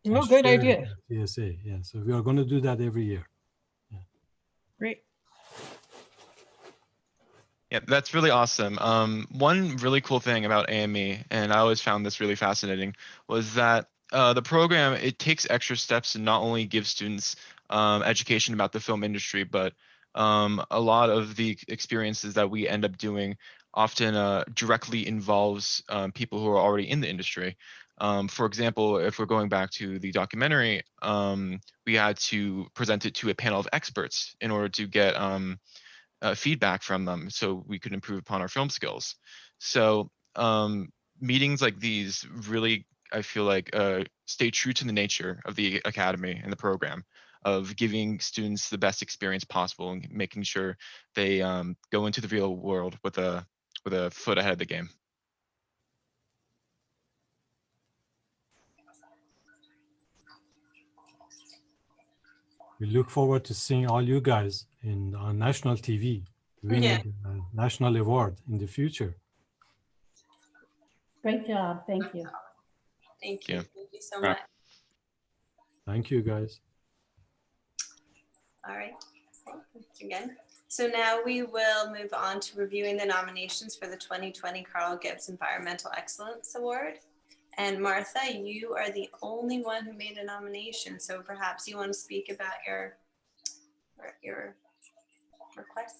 S2: Oh, good idea.
S7: TSA, yeah. So we are going to do that every year. Yeah.
S2: Great.
S18: Yeah, that's really awesome. One really cool thing about AME, and I always found this really fascinating, was that the program, it takes extra steps to not only give students education about the film industry, but a lot of the experiences that we end up doing often directly involves people who are already in the industry. For example, if we're going back to the documentary, we had to present it to a panel of experts in order to get feedback from them so we could improve upon our film skills. So meetings like these really, I feel like, stay true to the nature of the academy and the program of giving students the best experience possible and making sure they go into the real world with a foot ahead of the game.
S7: We look forward to seeing all you guys on national TV, winning a national award in the future.
S3: Great job. Thank you.
S1: Thank you.
S18: Yeah.
S1: Thank you so much.
S7: Thank you, guys.
S1: All right. Thanks again. So now we will move on to reviewing the nominations for the 2020 Carl Gibbs Environmental Excellence Award. And Martha, you are the only one who made a nomination. So perhaps you want to speak about your request.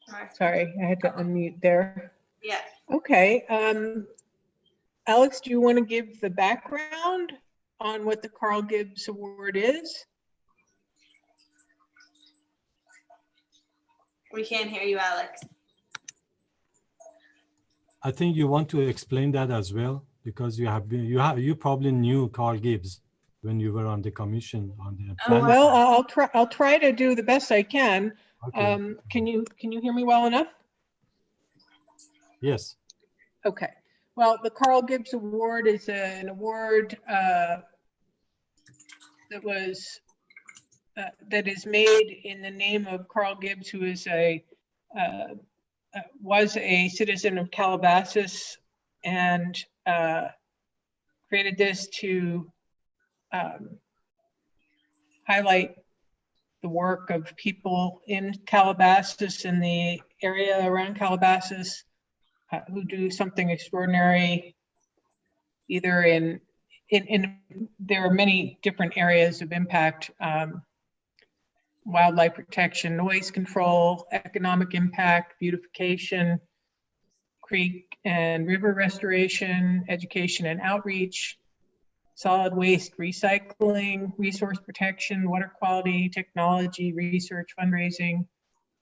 S1: Martha.
S2: Sorry, I had to unmute there.
S1: Yeah.
S2: Okay. Alex, do you want to give the background on what the Carl Gibbs Award is?
S1: We can't hear you, Alex.
S7: I think you want to explain that as well, because you probably knew Carl Gibbs when you were on the commission on the planning.
S2: Well, I'll try to do the best I can.
S7: Okay.
S2: Can you hear me well enough?
S7: Yes.
S2: Okay. Well, the Carl Gibbs Award is an award that is made in the name of Carl Gibbs, who is was a citizen of Calabasas, and created this to highlight the work of people in Calabasas and the area around Calabasas who do something extraordinary, either in there are many different areas of impact: wildlife protection, noise control, economic impact, beautification, creek and river restoration, education and outreach, solid waste recycling, resource protection, water quality, technology, research, fundraising,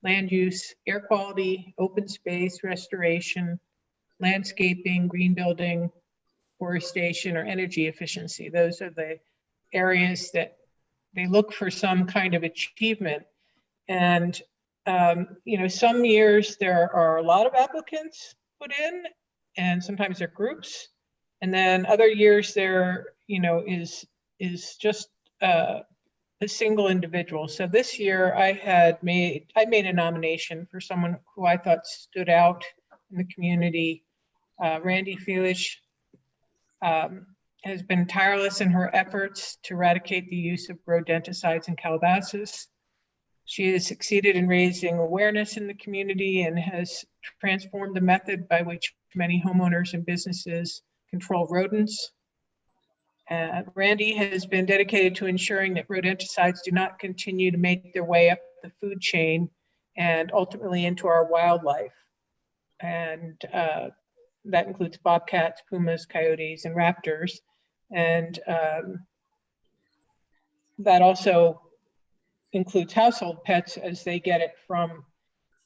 S2: land use, air quality, open space, restoration, landscaping, green building, forestation, or energy efficiency. Those are the areas that they look for some kind of achievement. And, some years there are a lot of applicants put in, and sometimes they're groups. And then other years there, is just a single individual. So this year I made a nomination for someone who I thought stood out in the community. Randy Felix has been tireless in her efforts to eradicate the use of rodenticides in Calabasas. She has succeeded in raising awareness in the community and has transformed the method by which many homeowners and businesses control rodents. Randy has been dedicated to ensuring that rodenticides do not continue to make their way up the food chain and ultimately into our wildlife. And that includes bobcats, pumas, coyotes, and raptors. And that also includes household pets, as they get it from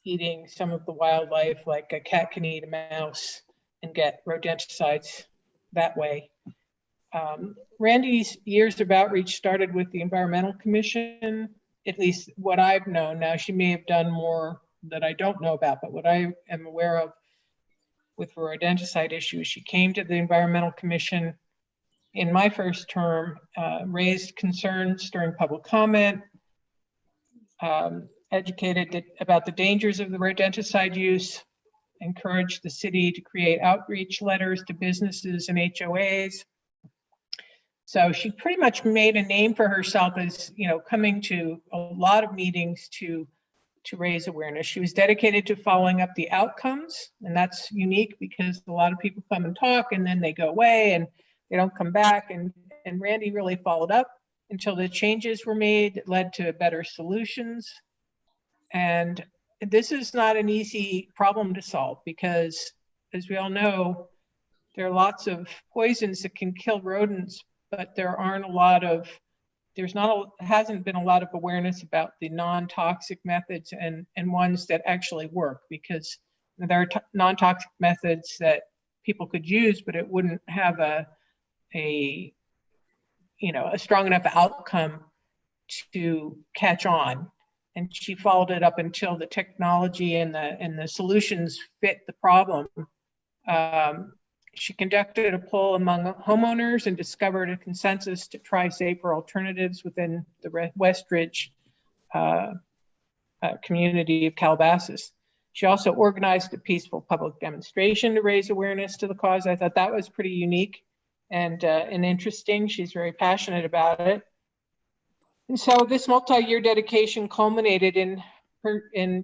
S2: eating some of the wildlife, like a cat can eat a mouse and get rodenticides that way. Randy's years of outreach started with the Environmental Commission, at least what I've known. Now, she may have done more that I don't know about, but what I am aware of with rodenticide issues, she came to the Environmental Commission in my first term, raised concerns during public comment, educated about the dangers of the rodenticide use, encouraged the city to create outreach letters to businesses and HOAs, So she pretty much made a name for herself as, coming to a lot of meetings to raise awareness. She was dedicated to following up the outcomes, and that's unique because a lot of people come and talk and then they go away and they don't come back. And Randy really followed up until the changes were made that led to better solutions. And this is not an easy problem to solve because, as we all know, there are lots of poisons that can kill rodents, but hasn't been a lot of awareness about the non-toxic methods and ones that actually work, because there are non-toxic methods that people could use, but it wouldn't have a strong enough outcome to catch on. And she followed it up until the technology and the solutions fit the problem. She conducted a poll among homeowners and discovered a consensus to try safer alternatives within the Westridge community of Calabasas. She also organized a peaceful public demonstration to raise awareness to the cause. I thought that was pretty unique and interesting. She's very passionate about it. And so this multi-year dedication culminated in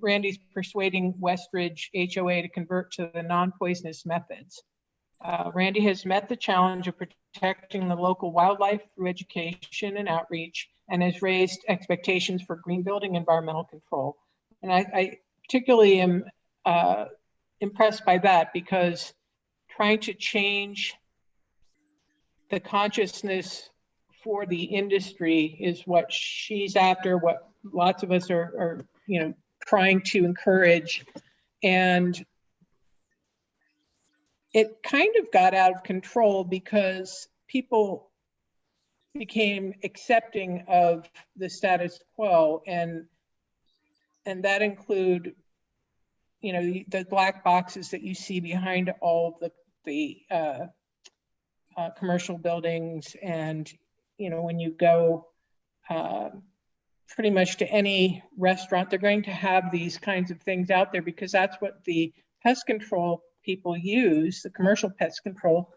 S2: Randy's persuading Westridge HOA to convert to the non-poisonous methods. Randy has met the challenge of protecting the local wildlife through education and outreach, and has raised expectations for green building environmental control. And I particularly am impressed by that, because trying to change the consciousness for the industry is what she's after, what lots of us are trying to encourage. And it kind of got out of control because people became accepting of the status quo, and that include, the black boxes that you see behind all the commercial buildings. And when you go pretty much to any restaurant, they're going to have these kinds of things out there because that's what the pest control people use, the commercial pest control.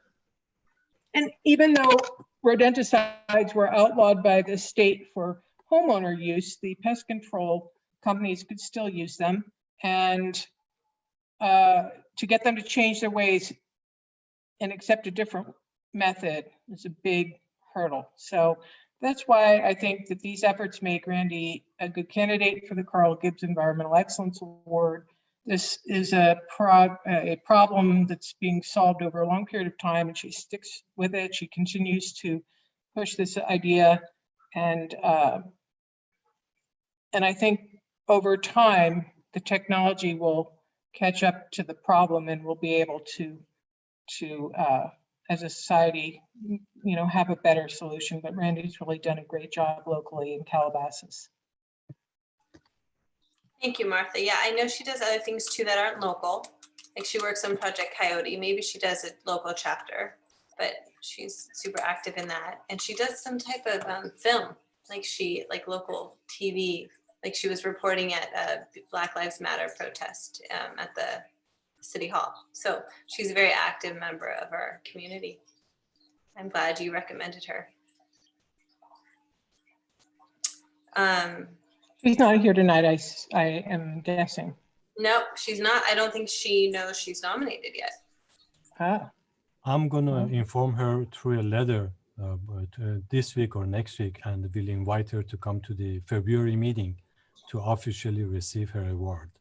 S2: And even though rodenticides were outlawed by the state for homeowner use, the pest control companies could still use them. And to get them to change their ways and accept a different method is a big hurdle. So that's why I think that these efforts make Randy a good candidate for the Carl Gibbs Environmental Excellence Award. This is a problem that's being solved over a long period of time, and she sticks with it. She continues to push this idea, and I think over time the technology will catch up to the problem, and we'll be able to as a society, have a better solution. But Randy's really done a great job locally in Calabasas.
S1: Thank you, Martha. Yeah, I know she does other things too that aren't local. Like she works on Project Coyote. Maybe she does a local chapter, but she's super active in that. And she does some type of film, like local TV. Like she was reporting at a Black Lives Matter protest at the City Hall. So she's a very active member of our community. I'm glad you recommended her.
S2: She's not here tonight, I am guessing.
S1: No, she's not. I don't think she knows she's nominated yet.
S2: Ah.
S7: I'm going to inform her through a letter this week or next week, and we'll invite her to come to the February meeting to officially receive her award.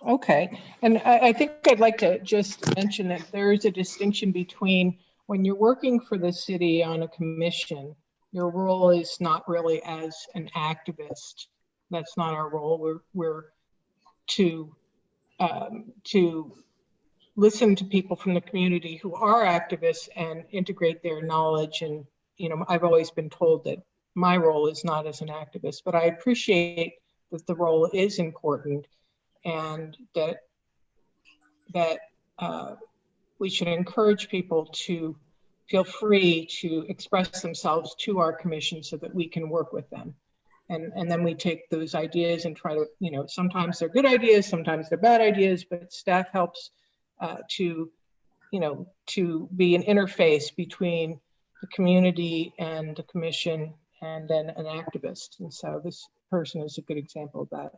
S2: Okay, and I think I'd like to just mention that there is a distinction between when you're working for the city on a commission, your role is not really as an activist. That's not our role. We're to listen to people from the community who are activists and integrate their knowledge. And, I've always been told that my role is not as an activist, but I appreciate that the role is important, and that we should encourage people to feel free to express themselves to our commission so that we can work with them. And then we take those ideas and try to, sometimes they're good ideas, sometimes they're bad ideas, but staff helps to be an interface between the community and the commission and then an activist. And so this person is a good example of that.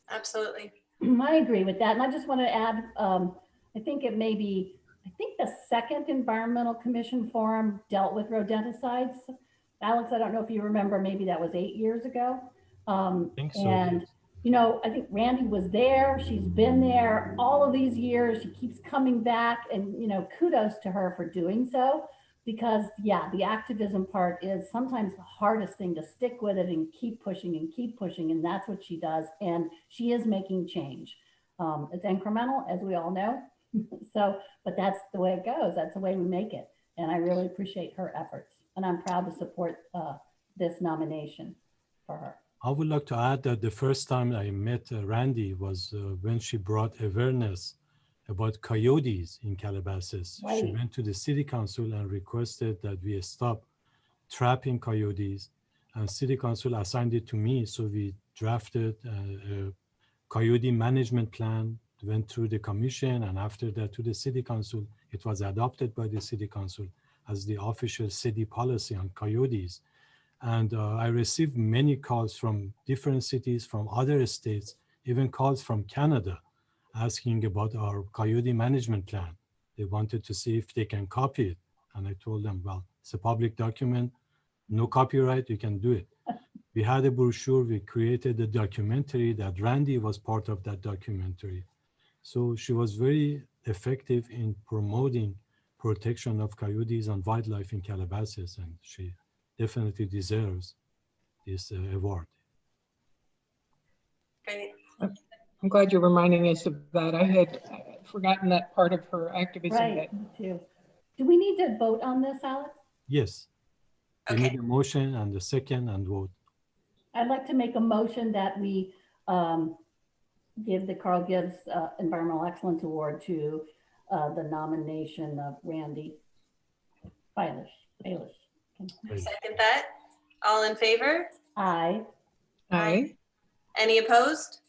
S1: Absolutely.
S3: I agree with that. And I just want to add, I think it may be, I think the second Environmental Commission Forum dealt with rodenticides. Alex, I don't know if you remember, maybe that was 8 years ago.
S7: I think so,
S3: And,
S7: yes.
S3: you know, I think Randy was there. She's been there all of these years. She keeps coming back and, you know, kudos to her for doing so. Because yeah, the activism part is sometimes the hardest thing to stick with it and keep pushing and keep pushing. And that's what she does. And she is making change. It's incremental, as we all know. So, but that's the way it goes. That's the way we make it. And I really appreciate her efforts. And I'm proud to support this nomination for her.
S7: I would like to add that the first time I met Randy was when she brought awareness about coyotes in Calabasas.
S3: Right.
S7: She went to the city council and requested that we stop trapping coyotes, and city council assigned it to me. So we drafted a coyote management plan, went through the commission, and after that to the city council. It was adopted by the city council as the official city policy on coyotes. And I received many calls from different cities, from other states, even calls from Canada, asking about our coyote management plan. They wanted to see if they can copy it. And I told them, well, it's a public document, no copyright, you can do it. We had a brochure, we created a documentary that Randy was part of that documentary. So she was very effective in promoting protection of coyotes and wildlife in Calabasas, and she definitely deserves this award.
S1: Great.
S2: I'm glad you're reminding us of that. I had forgotten that part of her activism.
S3: Right, me too. Do we need to vote on this, Alex?
S7: Yes. We
S1: Okay.
S7: need a motion and a second and vote.
S3: I'd like to make a motion that we give the Carl Gibbs Environmental Excellence Award to the nomination of Randy Bailish.
S1: Second that. All in favor?
S3: Aye.
S2: Aye.
S1: Any opposed?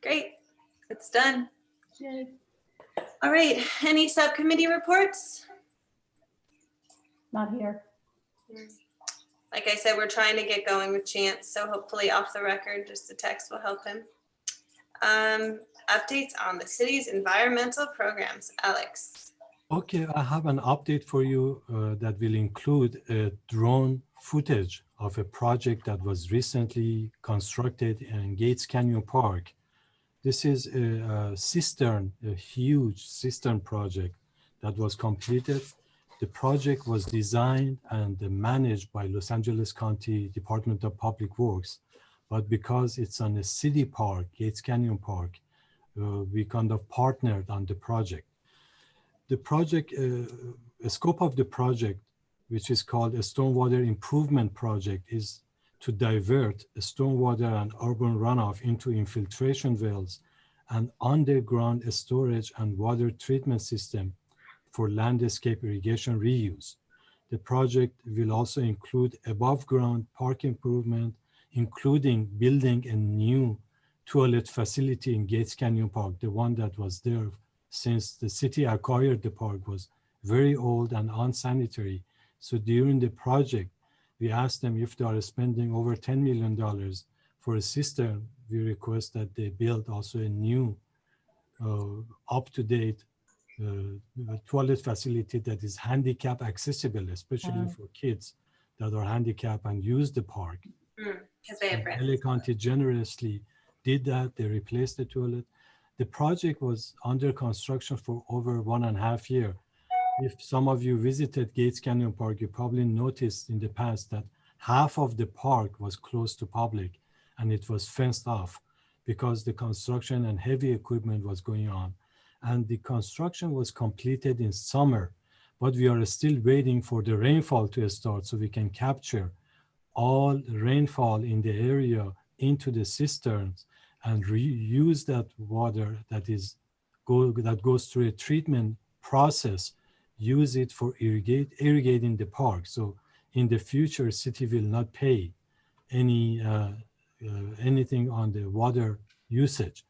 S1: Great. It's done.
S3: Yay.
S1: All right. Any subcommittee reports?
S3: Not here.
S1: Like I said, we're trying to get going with Chance, so hopefully off the record, just a text will help him. Updates on the city's environmental programs. Alex.
S7: Okay, I have an update for you that will include a drone footage of a project that was recently constructed in Gates Canyon Park. This is a cistern, a huge cistern project that was completed. The project was designed and managed by Los Angeles County Department of Public Works, but because it's on a city park, Gates Canyon Park, we kind of partnered on the project. The project, the scope of the project, which is called a stormwater improvement project, is to divert stormwater and urban runoff into infiltration wells and underground storage and water treatment system for landscape irrigation reuse. The project will also include above ground park improvement, including building a new toilet facility in Gates Canyon Park. The one that was there since the city acquired the park was very old and unsanitary. So during the project, we asked them if they are spending over $10 million for a cistern, we request that they build also a new up-to-date toilet facility that is handicap accessible, especially for kids that are handicapped and use the park.
S1: Because they have
S7: LA County generously did that. They replaced the toilet. The project was under construction for over 1.5 years. If some of you visited Gates Canyon Park, you probably noticed in the past that half of the park was closed to public and it was fenced off because the construction and heavy equipment was going on. And the construction was completed in summer, but we are still waiting for the rainfall to start so we can capture all rainfall in the area into the cisterns and reuse that water that goes through a treatment process, use it for irrigating the park. So in the future, city will not pay anything on the water usage.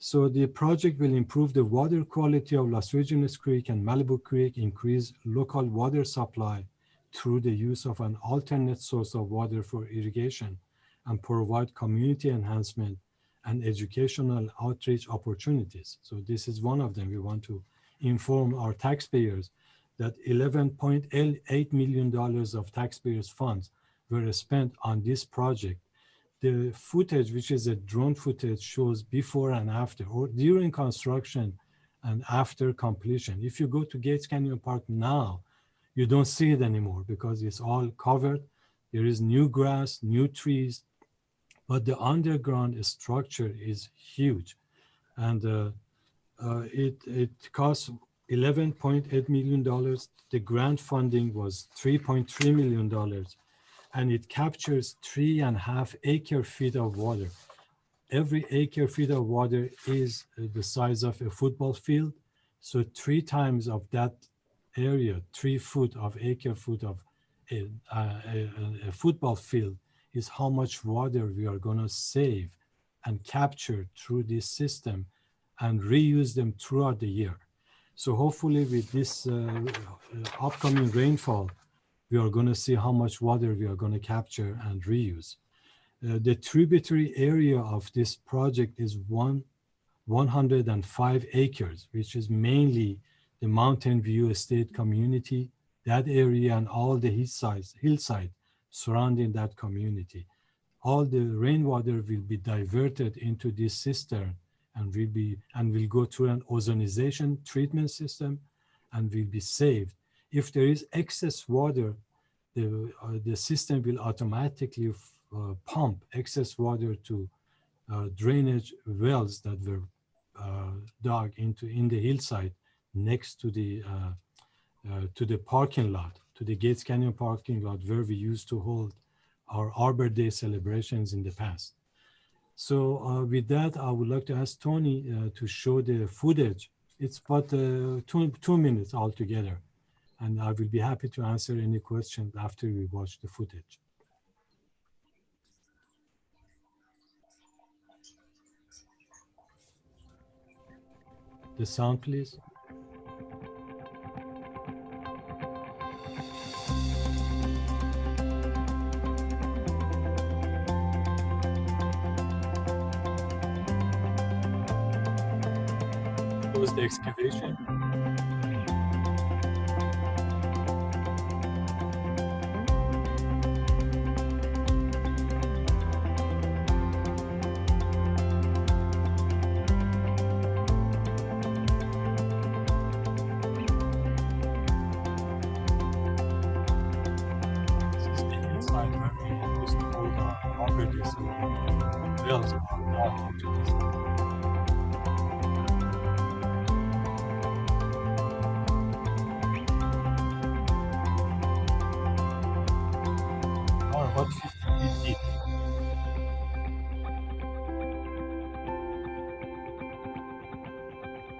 S7: So the project will improve the water quality of Las Virgenes Creek and Malibu Creek, increase local water supply through the use of an alternate source of water for irrigation, and provide community enhancement and educational outreach opportunities. So this is one of them. We want to inform our taxpayers that $11.8 million of taxpayers' funds were spent on this project. The footage, which is a drone footage, shows before and after, or during construction and after completion. If you go to Gates Canyon Park now, you don't see it anymore because it's all covered. There is new grass, new trees, but the underground structure is huge. And it costs $11.8 million. The grant funding was $3.3 million. And it captures 3.5 acre-feet of water. Every acre-feet of water is the size of a football field. So 3 times of that area, 3 foot of acre-foot of a football field is how much water we are going to save and capture through this system and reuse them throughout the year. So hopefully with this upcoming rainfall, we are going to see how much water we are going to capture and reuse. The tributary area of this project is 105 acres, which is mainly the Mountain View Estate community, that area and all the hillside surrounding that community. All the rainwater will be diverted into this cistern and will go through an ozonization treatment system and will be saved. If there is excess water, the system will automatically pump excess water to drainage wells that were dug in the hillside next to the parking lot, to the Gates Canyon parking lot where we used to hold our Arbor Day celebrations in the past. So with that, I would like to ask Tony to show the footage. It's about 2 minutes altogether. And I will be happy to answer any questions after we watch the footage. The sound, please. Was the excavation.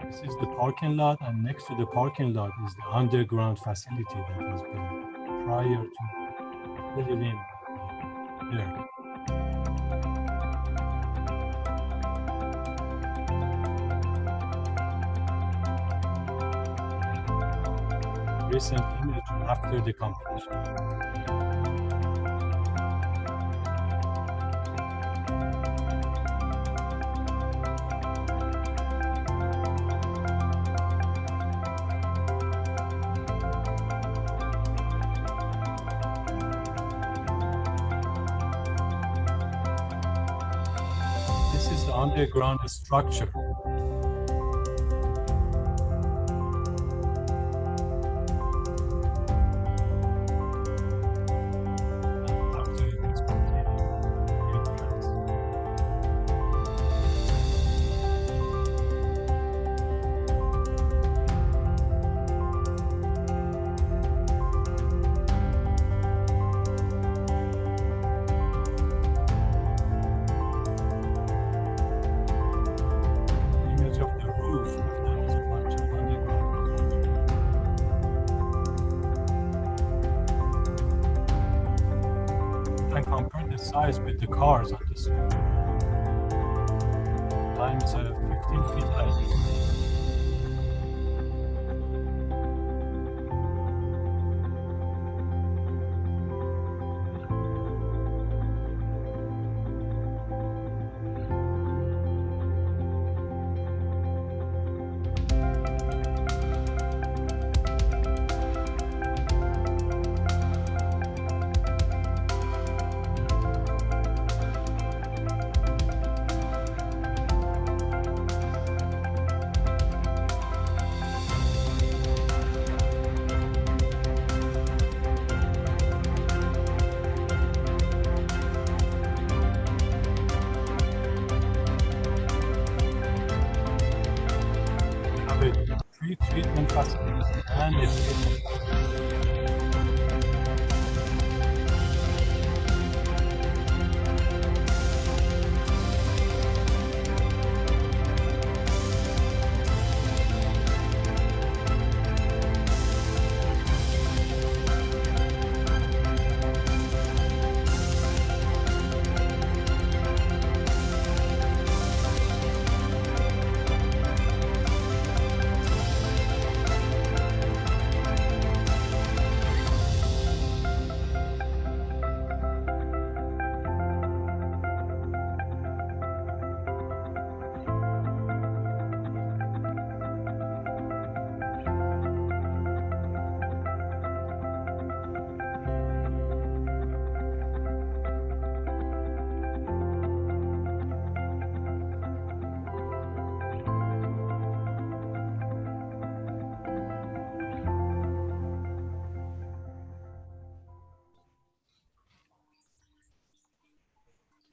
S7: This is the parking lot, and next to the parking lot is the underground facility that was built prior to putting in there. Recent image after the completion. This is the underground structure. Size with the cars on the street. times 15 feet high. Pre-treatment facility and a treatment facility.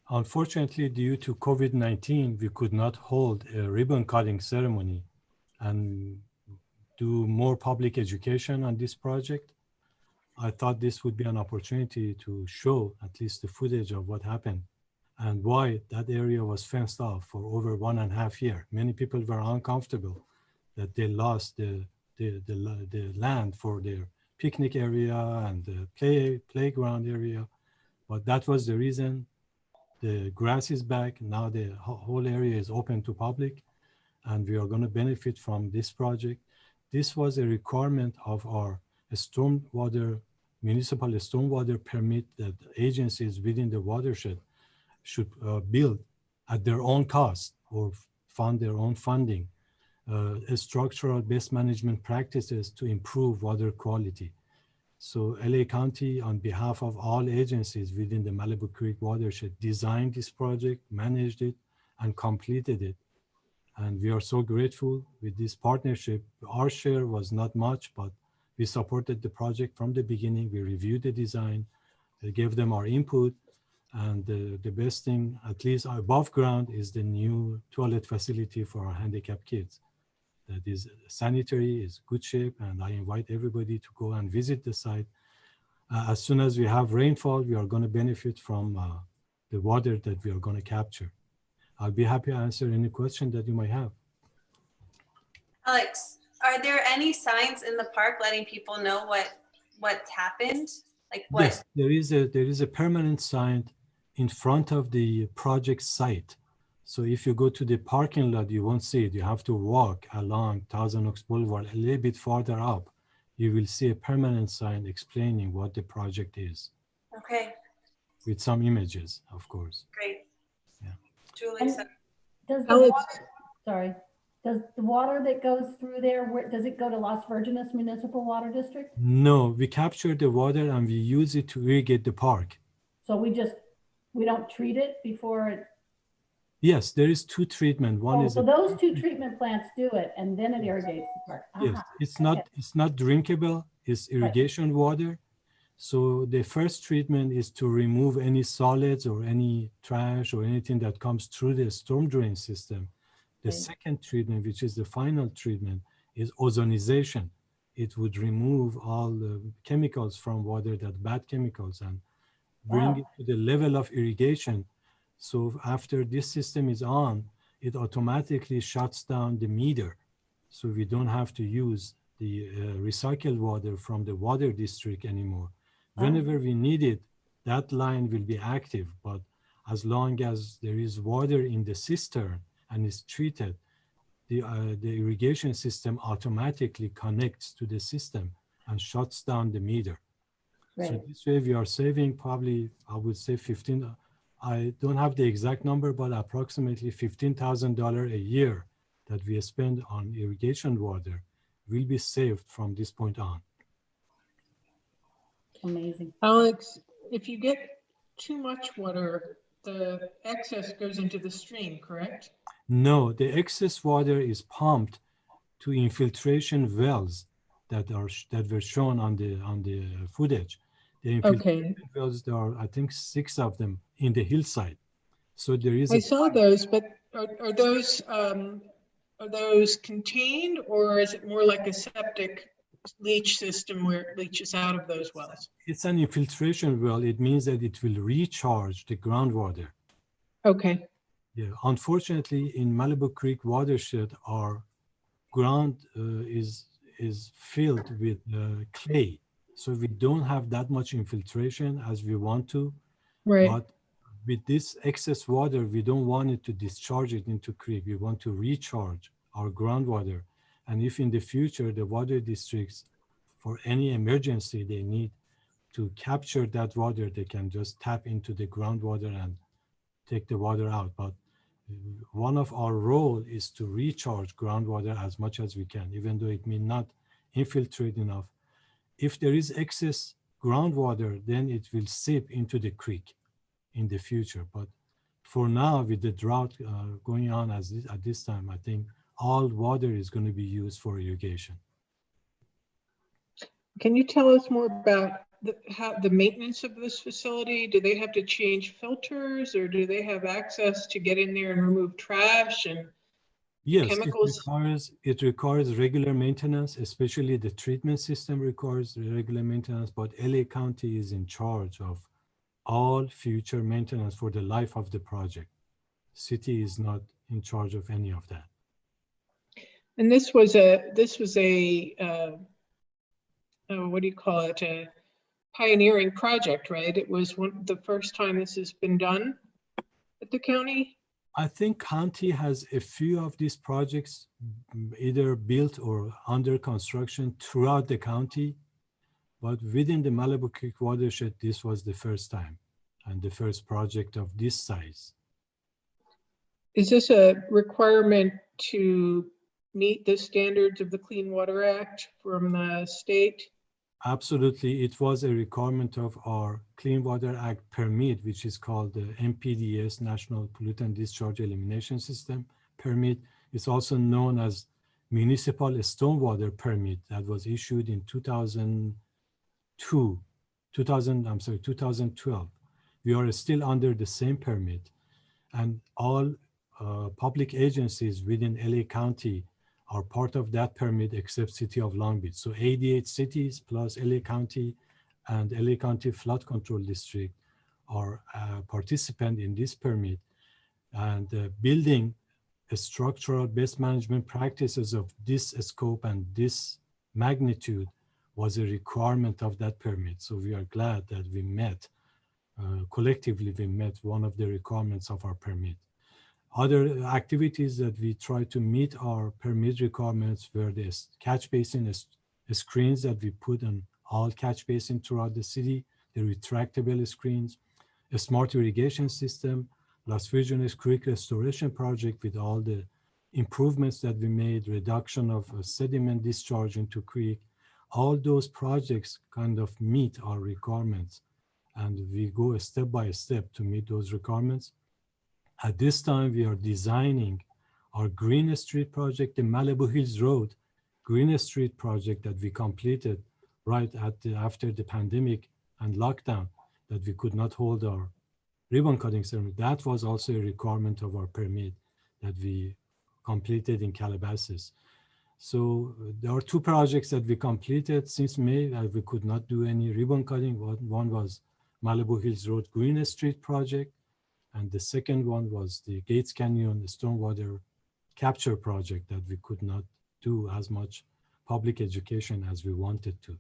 S7: Unfortunately, due to COVID-19, we could not hold a ribbon cutting ceremony and do more public education on this project. I thought this would be an opportunity to show at least the footage of what happened and why that area was fenced off for over 1.5 years. Many people were uncomfortable that they lost the land for their picnic area and the playground area. But that was the reason. The grass is back. Now the whole area is open to public, and we are going to benefit from this project. This was a requirement of our municipal stormwater permit that agencies within the watershed should build at their own cost or fund their own funding, structural best management practices to improve water quality. So LA County, on behalf of all agencies within the Malibu Creek watershed, designed this project, managed it, and completed it. And we are so grateful with this partnership. Our share was not much, but we supported the project from the beginning. We reviewed the design, gave them our input, and the best thing, at least above ground, is the new toilet facility for our handicapped kids. That is sanitary, is good shape, and I invite everybody to go and visit the site. As soon as we have rainfall, we are going to benefit from the water that we are going to capture. I'll be happy to answer any question that you might have.
S1: Alex, are there any signs in the park letting people know what's happened? Like what?
S7: Yes, there is a permanent sign in front of the project site. So if you go to the parking lot, you won't see it. You have to walk along Thousand Oaks Boulevard a little bit farther up. You will see a permanent sign explaining what the project is.
S1: Okay.
S7: With some images, of course.
S1: Great.
S7: Yeah.
S1: Julie,
S3: does the water that goes through there, does it go to Las Virgenes Municipal Water District?
S7: No, we capture the water and we use it to irrigate the park.
S3: So we don't treat it before it?
S7: Yes, there is two treatment. One is
S3: so those two treatment plants do it, and then it irrigates the park.
S7: Yes, it's not drinkable. It's irrigation water. So the first treatment is to remove any solids or any trash or anything that comes through the storm drain system. The second treatment, which is the final treatment, is ozonization. It would remove all the chemicals from water, that bad chemicals, and bring it to the level of irrigation. So after this system is on, it automatically shuts down the meter. So we don't have to use the recycled water from the water district anymore. Whenever we need it, that line will be active. But as long as there is water in the cistern, and is treated, the irrigation system automatically connects to the system and shuts down the meter.
S3: Right.
S7: So this way we are saving probably, I would say 15, I don't have the exact number, but approximately $15,000 a year that we spend on irrigation water will be saved from this point on.
S3: Amazing.
S2: Alex, if you get too much water, the excess goes into the stream, correct?
S7: No, the excess water is pumped to infiltration wells that were shown on the footage. The infiltration wells, there are, I think, 6 of them in the hillside. So there is
S2: I saw those, but are those contained, or is it more like a septic leach system where it leaches out of those wells?
S7: It's an infiltration well. It means that it will recharge the groundwater.
S2: Okay.
S7: Yeah. Unfortunately, in Malibu Creek watershed, our ground is filled with clay, so we don't have that much infiltration as we want to.
S2: Right.
S7: But with this excess water, we don't want it to discharge it into creek. We want to recharge our groundwater. And if in the future the water districts, for any emergency, they need to capture that water, they can just tap into the groundwater and take the water out. But one of our role is to recharge groundwater as much as we can, even though it may not infiltrate enough. If there is excess groundwater, then it will seep into the creek in the future. But for now, with the drought going on at this time, I think all water is going to be used for irrigation.
S2: Can you tell us more about the maintenance of this facility? Do they have to change filters, or do they have access to get in there and remove trash and chemicals?
S7: It requires regular maintenance, especially the treatment system requires regular maintenance, but LA County is in charge of all future maintenance for the life of the project. City is not in charge of any of that.
S2: And this was a what do you call it? A pioneering project, right? It was the first time this has been done at the county.
S7: I think county has a few of these projects either built or under construction throughout the county, but within the Malibu Creek watershed, this was the first time and the first project of this size.
S2: Is this a requirement to meet the standards of the Clean Water Act from the state?
S7: Absolutely. It was a requirement of our Clean Water Act permit, which is called the NPDES, National Pollutant Discharge Elimination System permit. It's also known as Municipal Stormwater Permit that was issued in 2012. We are still under the same permit, and all public agencies within LA County are part of that permit except City of Long Beach. So 88 cities plus LA County and LA County Flood Control District are participant in this permit. And building a structural best management practices of this scope and this magnitude was a requirement of that permit. So we are glad that we met, collectively we met one of the requirements of our permit. Other activities that we try to meet our permit requirements were the catch basin screens that we put on all catch basin throughout the city, the retractable screens, a smart irrigation system, Las Virgenes Creek Restoration Project with all the improvements that we made, reduction of sediment discharge into creek. All those projects kind of meet our requirements, and we go step by step to meet those requirements. At this time, we are designing our Green Street project, the Malibu Hills Road Green Street project that we completed right after the pandemic and lockdown, that we could not hold our ribbon cutting ceremony. That was also a requirement of our permit that we completed in Calabasas. So there are 2 projects that we completed since May that we could not do any ribbon cutting. One was Malibu Hills Road Green Street project, and the second one was the Gates Canyon Stormwater Capture project that we could not do as much public education as we wanted to.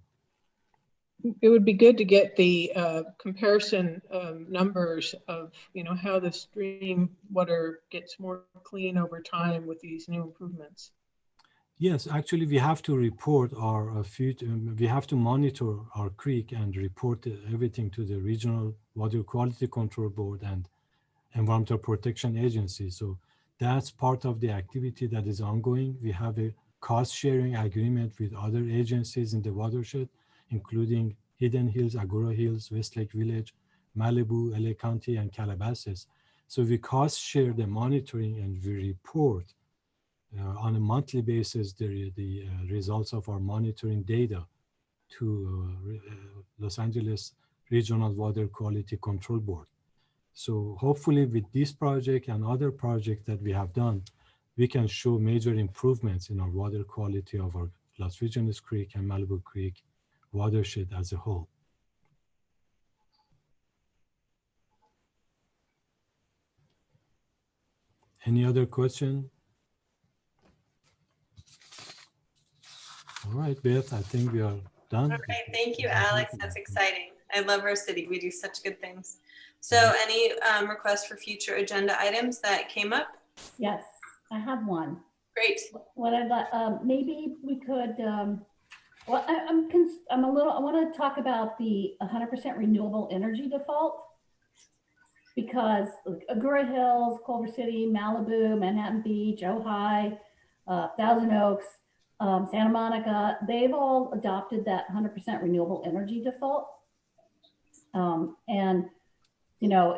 S2: It would be good to get the comparison numbers of, how the stream water gets more clean over time with these new improvements.
S7: Yes, actually, we have to report our we have to monitor our creek and report everything to the Regional Water Quality Control Board and Environmental Protection Agency. So that's part of the activity that is ongoing. We have a cost-sharing agreement with other agencies in the watershed, including Hidden Hills, Agora Hills, Westlake Village, Malibu, LA County, and Calabasas. So we cost share the monitoring and we report on a monthly basis the results of our monitoring data to Los Angeles Regional Water Quality Control Board. So hopefully with this project and other projects that we have done, we can show major improvements in our water quality of our Las Virgenes Creek and Malibu Creek watershed as a whole. Any other question? All right, Beth, I think we are done.
S1: Okay, thank you, Alex. That's exciting. I love our city. We do such good things. So any requests for future agenda items that came up?
S3: Yes, I have one.
S1: Great.
S3: What I'd like, maybe we could, well, I want to talk about the 100% renewable energy default, because Agora Hills, Culver City, Malibu, Manhattan Beach, Ojai, Thousand Oaks, Santa Monica, they've all adopted that 100% renewable energy default. And,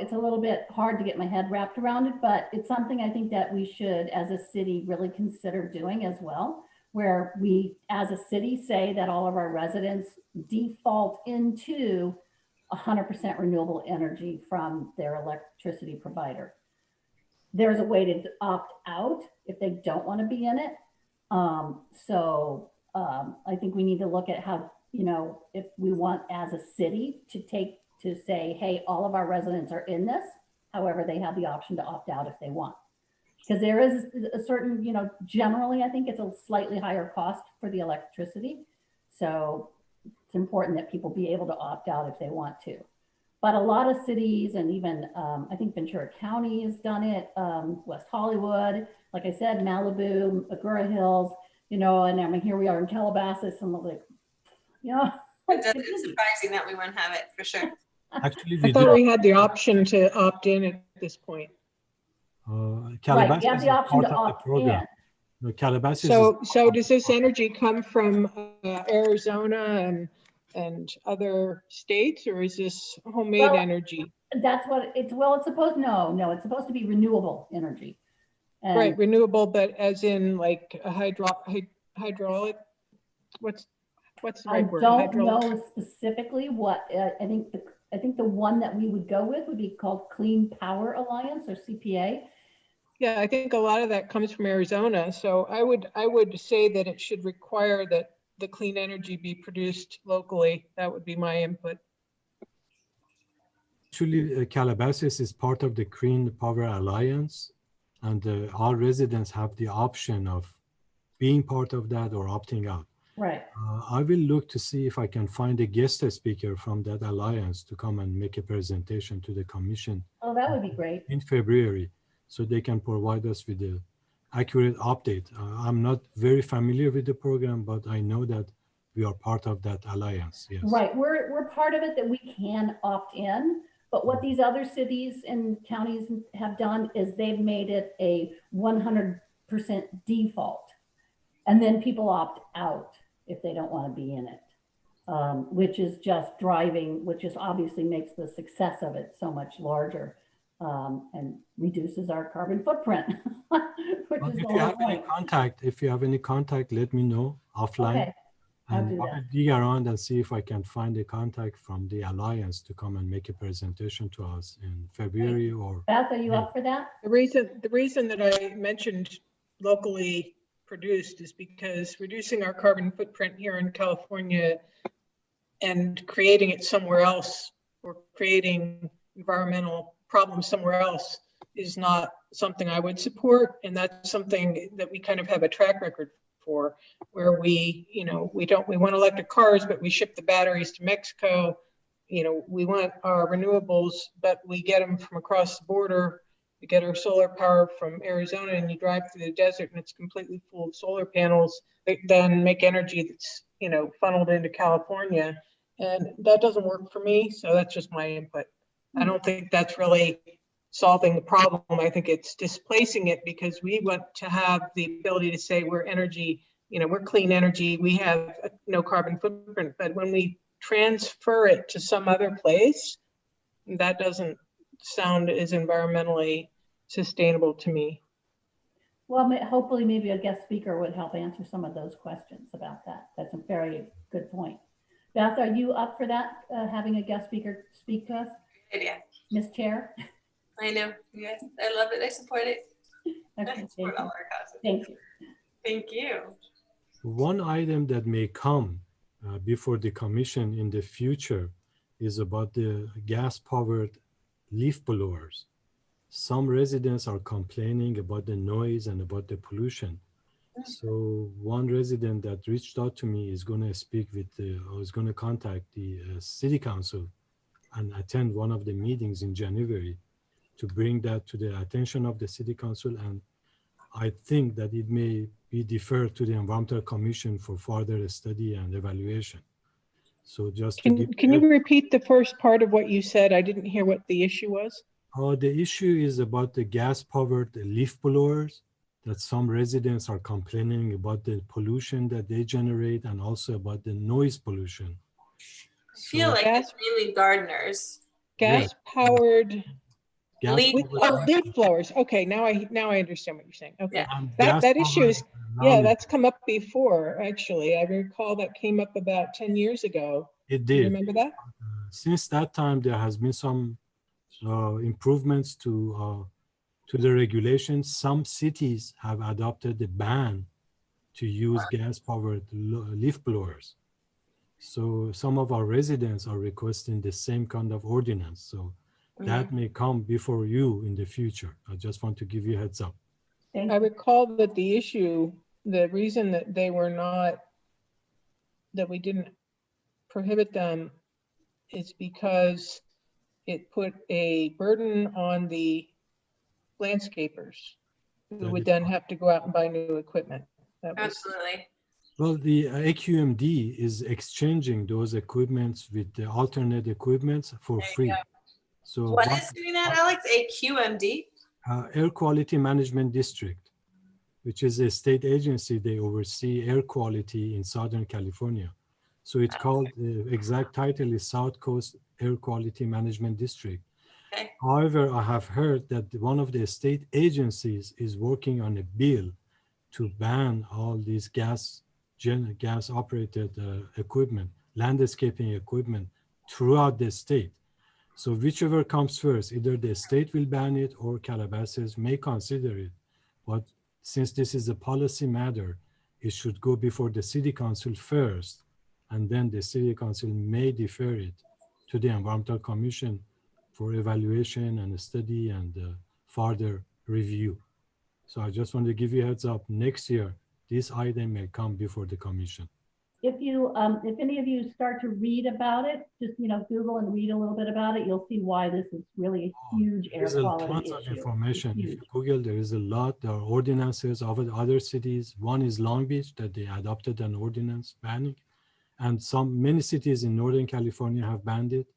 S3: it's a little bit hard to get my head wrapped around it, but it's something I think that we should, as a city, really consider doing as well, where we, as a city, say that all of our residents default into 100% renewable energy from their electricity provider. There's a way to opt out if they don't want to be in it. I think we need to look at how, if we want as a city to say, hey, all of our residents are in this. However, they have the option to opt out if they want. Because there is a certain, generally, I think it's a slightly higher cost for the electricity. So it's important that people be able to opt out if they want to. But a lot of cities, and even I think Ventura County has done it, West Hollywood, like I said, Malibu, Agora Hills, and here we are in Calabasas, and we're like,
S1: It's surprising that we won't have it, for sure.
S7: Actually,
S2: I thought we had the option to opt in at this point.
S7: Calabasas
S3: you have the option to
S7: part of the
S3: opt
S7: program.
S3: in.
S7: No, Calabasas
S2: So does this energy come from Arizona and other states, or is this homemade energy?
S3: That's what it's, it's supposed, no, it's supposed to be renewable energy. And
S2: right, renewable, but as in like a hydraulic, what's the right word?
S3: I don't know specifically what, I think the one that we would go with would be called Clean Power Alliance, or CPA.
S2: Yeah, I think a lot of that comes from Arizona. So I would say that it should require that the clean energy be produced locally. That would be my input.
S7: Actually, Calabasas is part of the Clean Power Alliance, and our residents have the option of being part of that or opting out.
S3: Right.
S7: I will look to see if I can find a guest speaker from that alliance to come and make a presentation to the commission.
S3: Oh, that would be great.
S7: In February, so they can provide us with the accurate update. I'm not very familiar with the program, but I know that we are part of that alliance. Yes.
S3: Right, we're part of it, that we can opt in. But what these other cities and counties have done is they've made it a 100% default. And then people opt out if they don't want to be in it, which is just driving, which is obviously makes the success of it so much larger, and reduces our carbon footprint.
S7: If you have any contact, let me know offline.
S3: Okay. I'll do
S7: I will dig around and see if I can find a contact from the alliance to come and make a presentation to us in February or.
S3: Beth, are you up for that?
S2: The reason that I mentioned locally produced is because reducing our carbon footprint here in California and creating it somewhere else, or creating environmental problems somewhere else, is not something I would support. And that's something that we kind of have a track record for, where we want electric cars, but we ship the batteries to Mexico. We want our renewables, but we get them from across the border. We get our solar power from Arizona, and you drive through the desert and it's completely full of solar panels that then make energy that's, funneled into California. And that doesn't work for me. So that's just my input. I don't think that's really solving the problem. I think it's displacing it, because we want to have the ability to say we're energy, we're clean energy. We have no carbon footprint, but when we transfer it to some other place, that doesn't sound as environmentally sustainable to me.
S3: Well, hopefully maybe a guest speaker would help answer some of those questions about that. That's a very good point. Beth, are you up for that, having a guest speaker speak to us?
S1: Good idea.
S3: Ms. Chair?
S1: I know. Yes, I love it. I support it.
S3: Okay,
S1: I support all our causes.
S3: Thank you.
S1: Thank you.
S7: One item that may come before the commission in the future is about the gas-powered leaf blowers. Some residents are complaining about the noise and about the pollution. So one resident that reached out to me is going to speak with is going to contact the city council and attend one of the meetings in January to bring that to the attention of the city council. And I think that it may be deferred to the Environmental Commission for further study and evaluation. So just
S2: can you repeat the first part of what you said? I didn't hear what the issue was.
S7: The issue is about the gas-powered leaf blowers, that some residents are complaining about the pollution that they generate and also about the noise pollution.
S1: I feel like it's mainly gardeners.
S2: Gas-powered leaf
S7: leaf
S2: blowers. Okay, now I understand what you're saying. Okay,
S7: yeah.
S2: that issue is, that's come up before, actually. I recall that came up about 10 years ago.
S7: It did.
S2: Do you remember that?
S7: Since that time, there has been some improvements to the regulations. Some cities have adopted the ban to use gas-powered leaf blowers. So some of our residents are requesting the same kind of ordinance. So that may come before you in the future. I just want to give you a heads up.
S2: I recall that the reason that that we didn't prohibit them is because it put a burden on the landscapers who would then have to go out and buy new equipment.
S1: Absolutely.
S7: Well, the AQMD is exchanging those equipments with the alternate equipments for free. So
S1: what is doing that, Alex? AQMD?
S7: Air Quality Management District, which is a state agency. They oversee air quality in Southern California. So it's called, the exact title is South Coast Air Quality Management District.
S1: Okay.
S7: However, I have heard that one of the state agencies is working on a bill to ban all these gas-operated equipment, landscaping equipment throughout the state. So whichever comes first, either the state will ban it or Calabasas may consider it. But since this is a policy matter, it should go before the city council first, and then the city council may defer it to the Environmental Commission for evaluation and study and further review. So I just want to give you a heads up. Next year, this item may come before the commission.
S3: If any of you start to read about it, just Google and read a little bit about it, you'll see why this is really a huge air quality issue.
S7: Tons of information. If you Google, there is a lot. There are ordinances of other cities. One is Long Beach that they adopted an ordinance banning, and many cities in Northern California have banned it.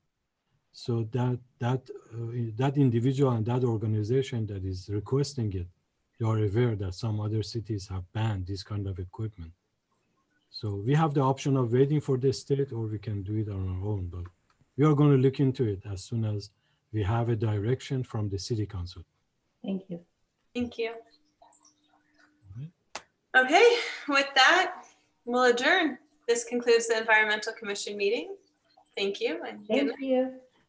S7: So that individual and that organization that is requesting it, they are aware that some other cities have banned this kind of equipment. So we have the option of waiting for the state, or we can do it on our own, but we are going to look into it as soon as we have a direction from the city council.
S3: Thank you.
S1: Thank you. Okay, with that, we'll adjourn. This concludes the Environmental Commission meeting. Thank you. And
S3: Thank you.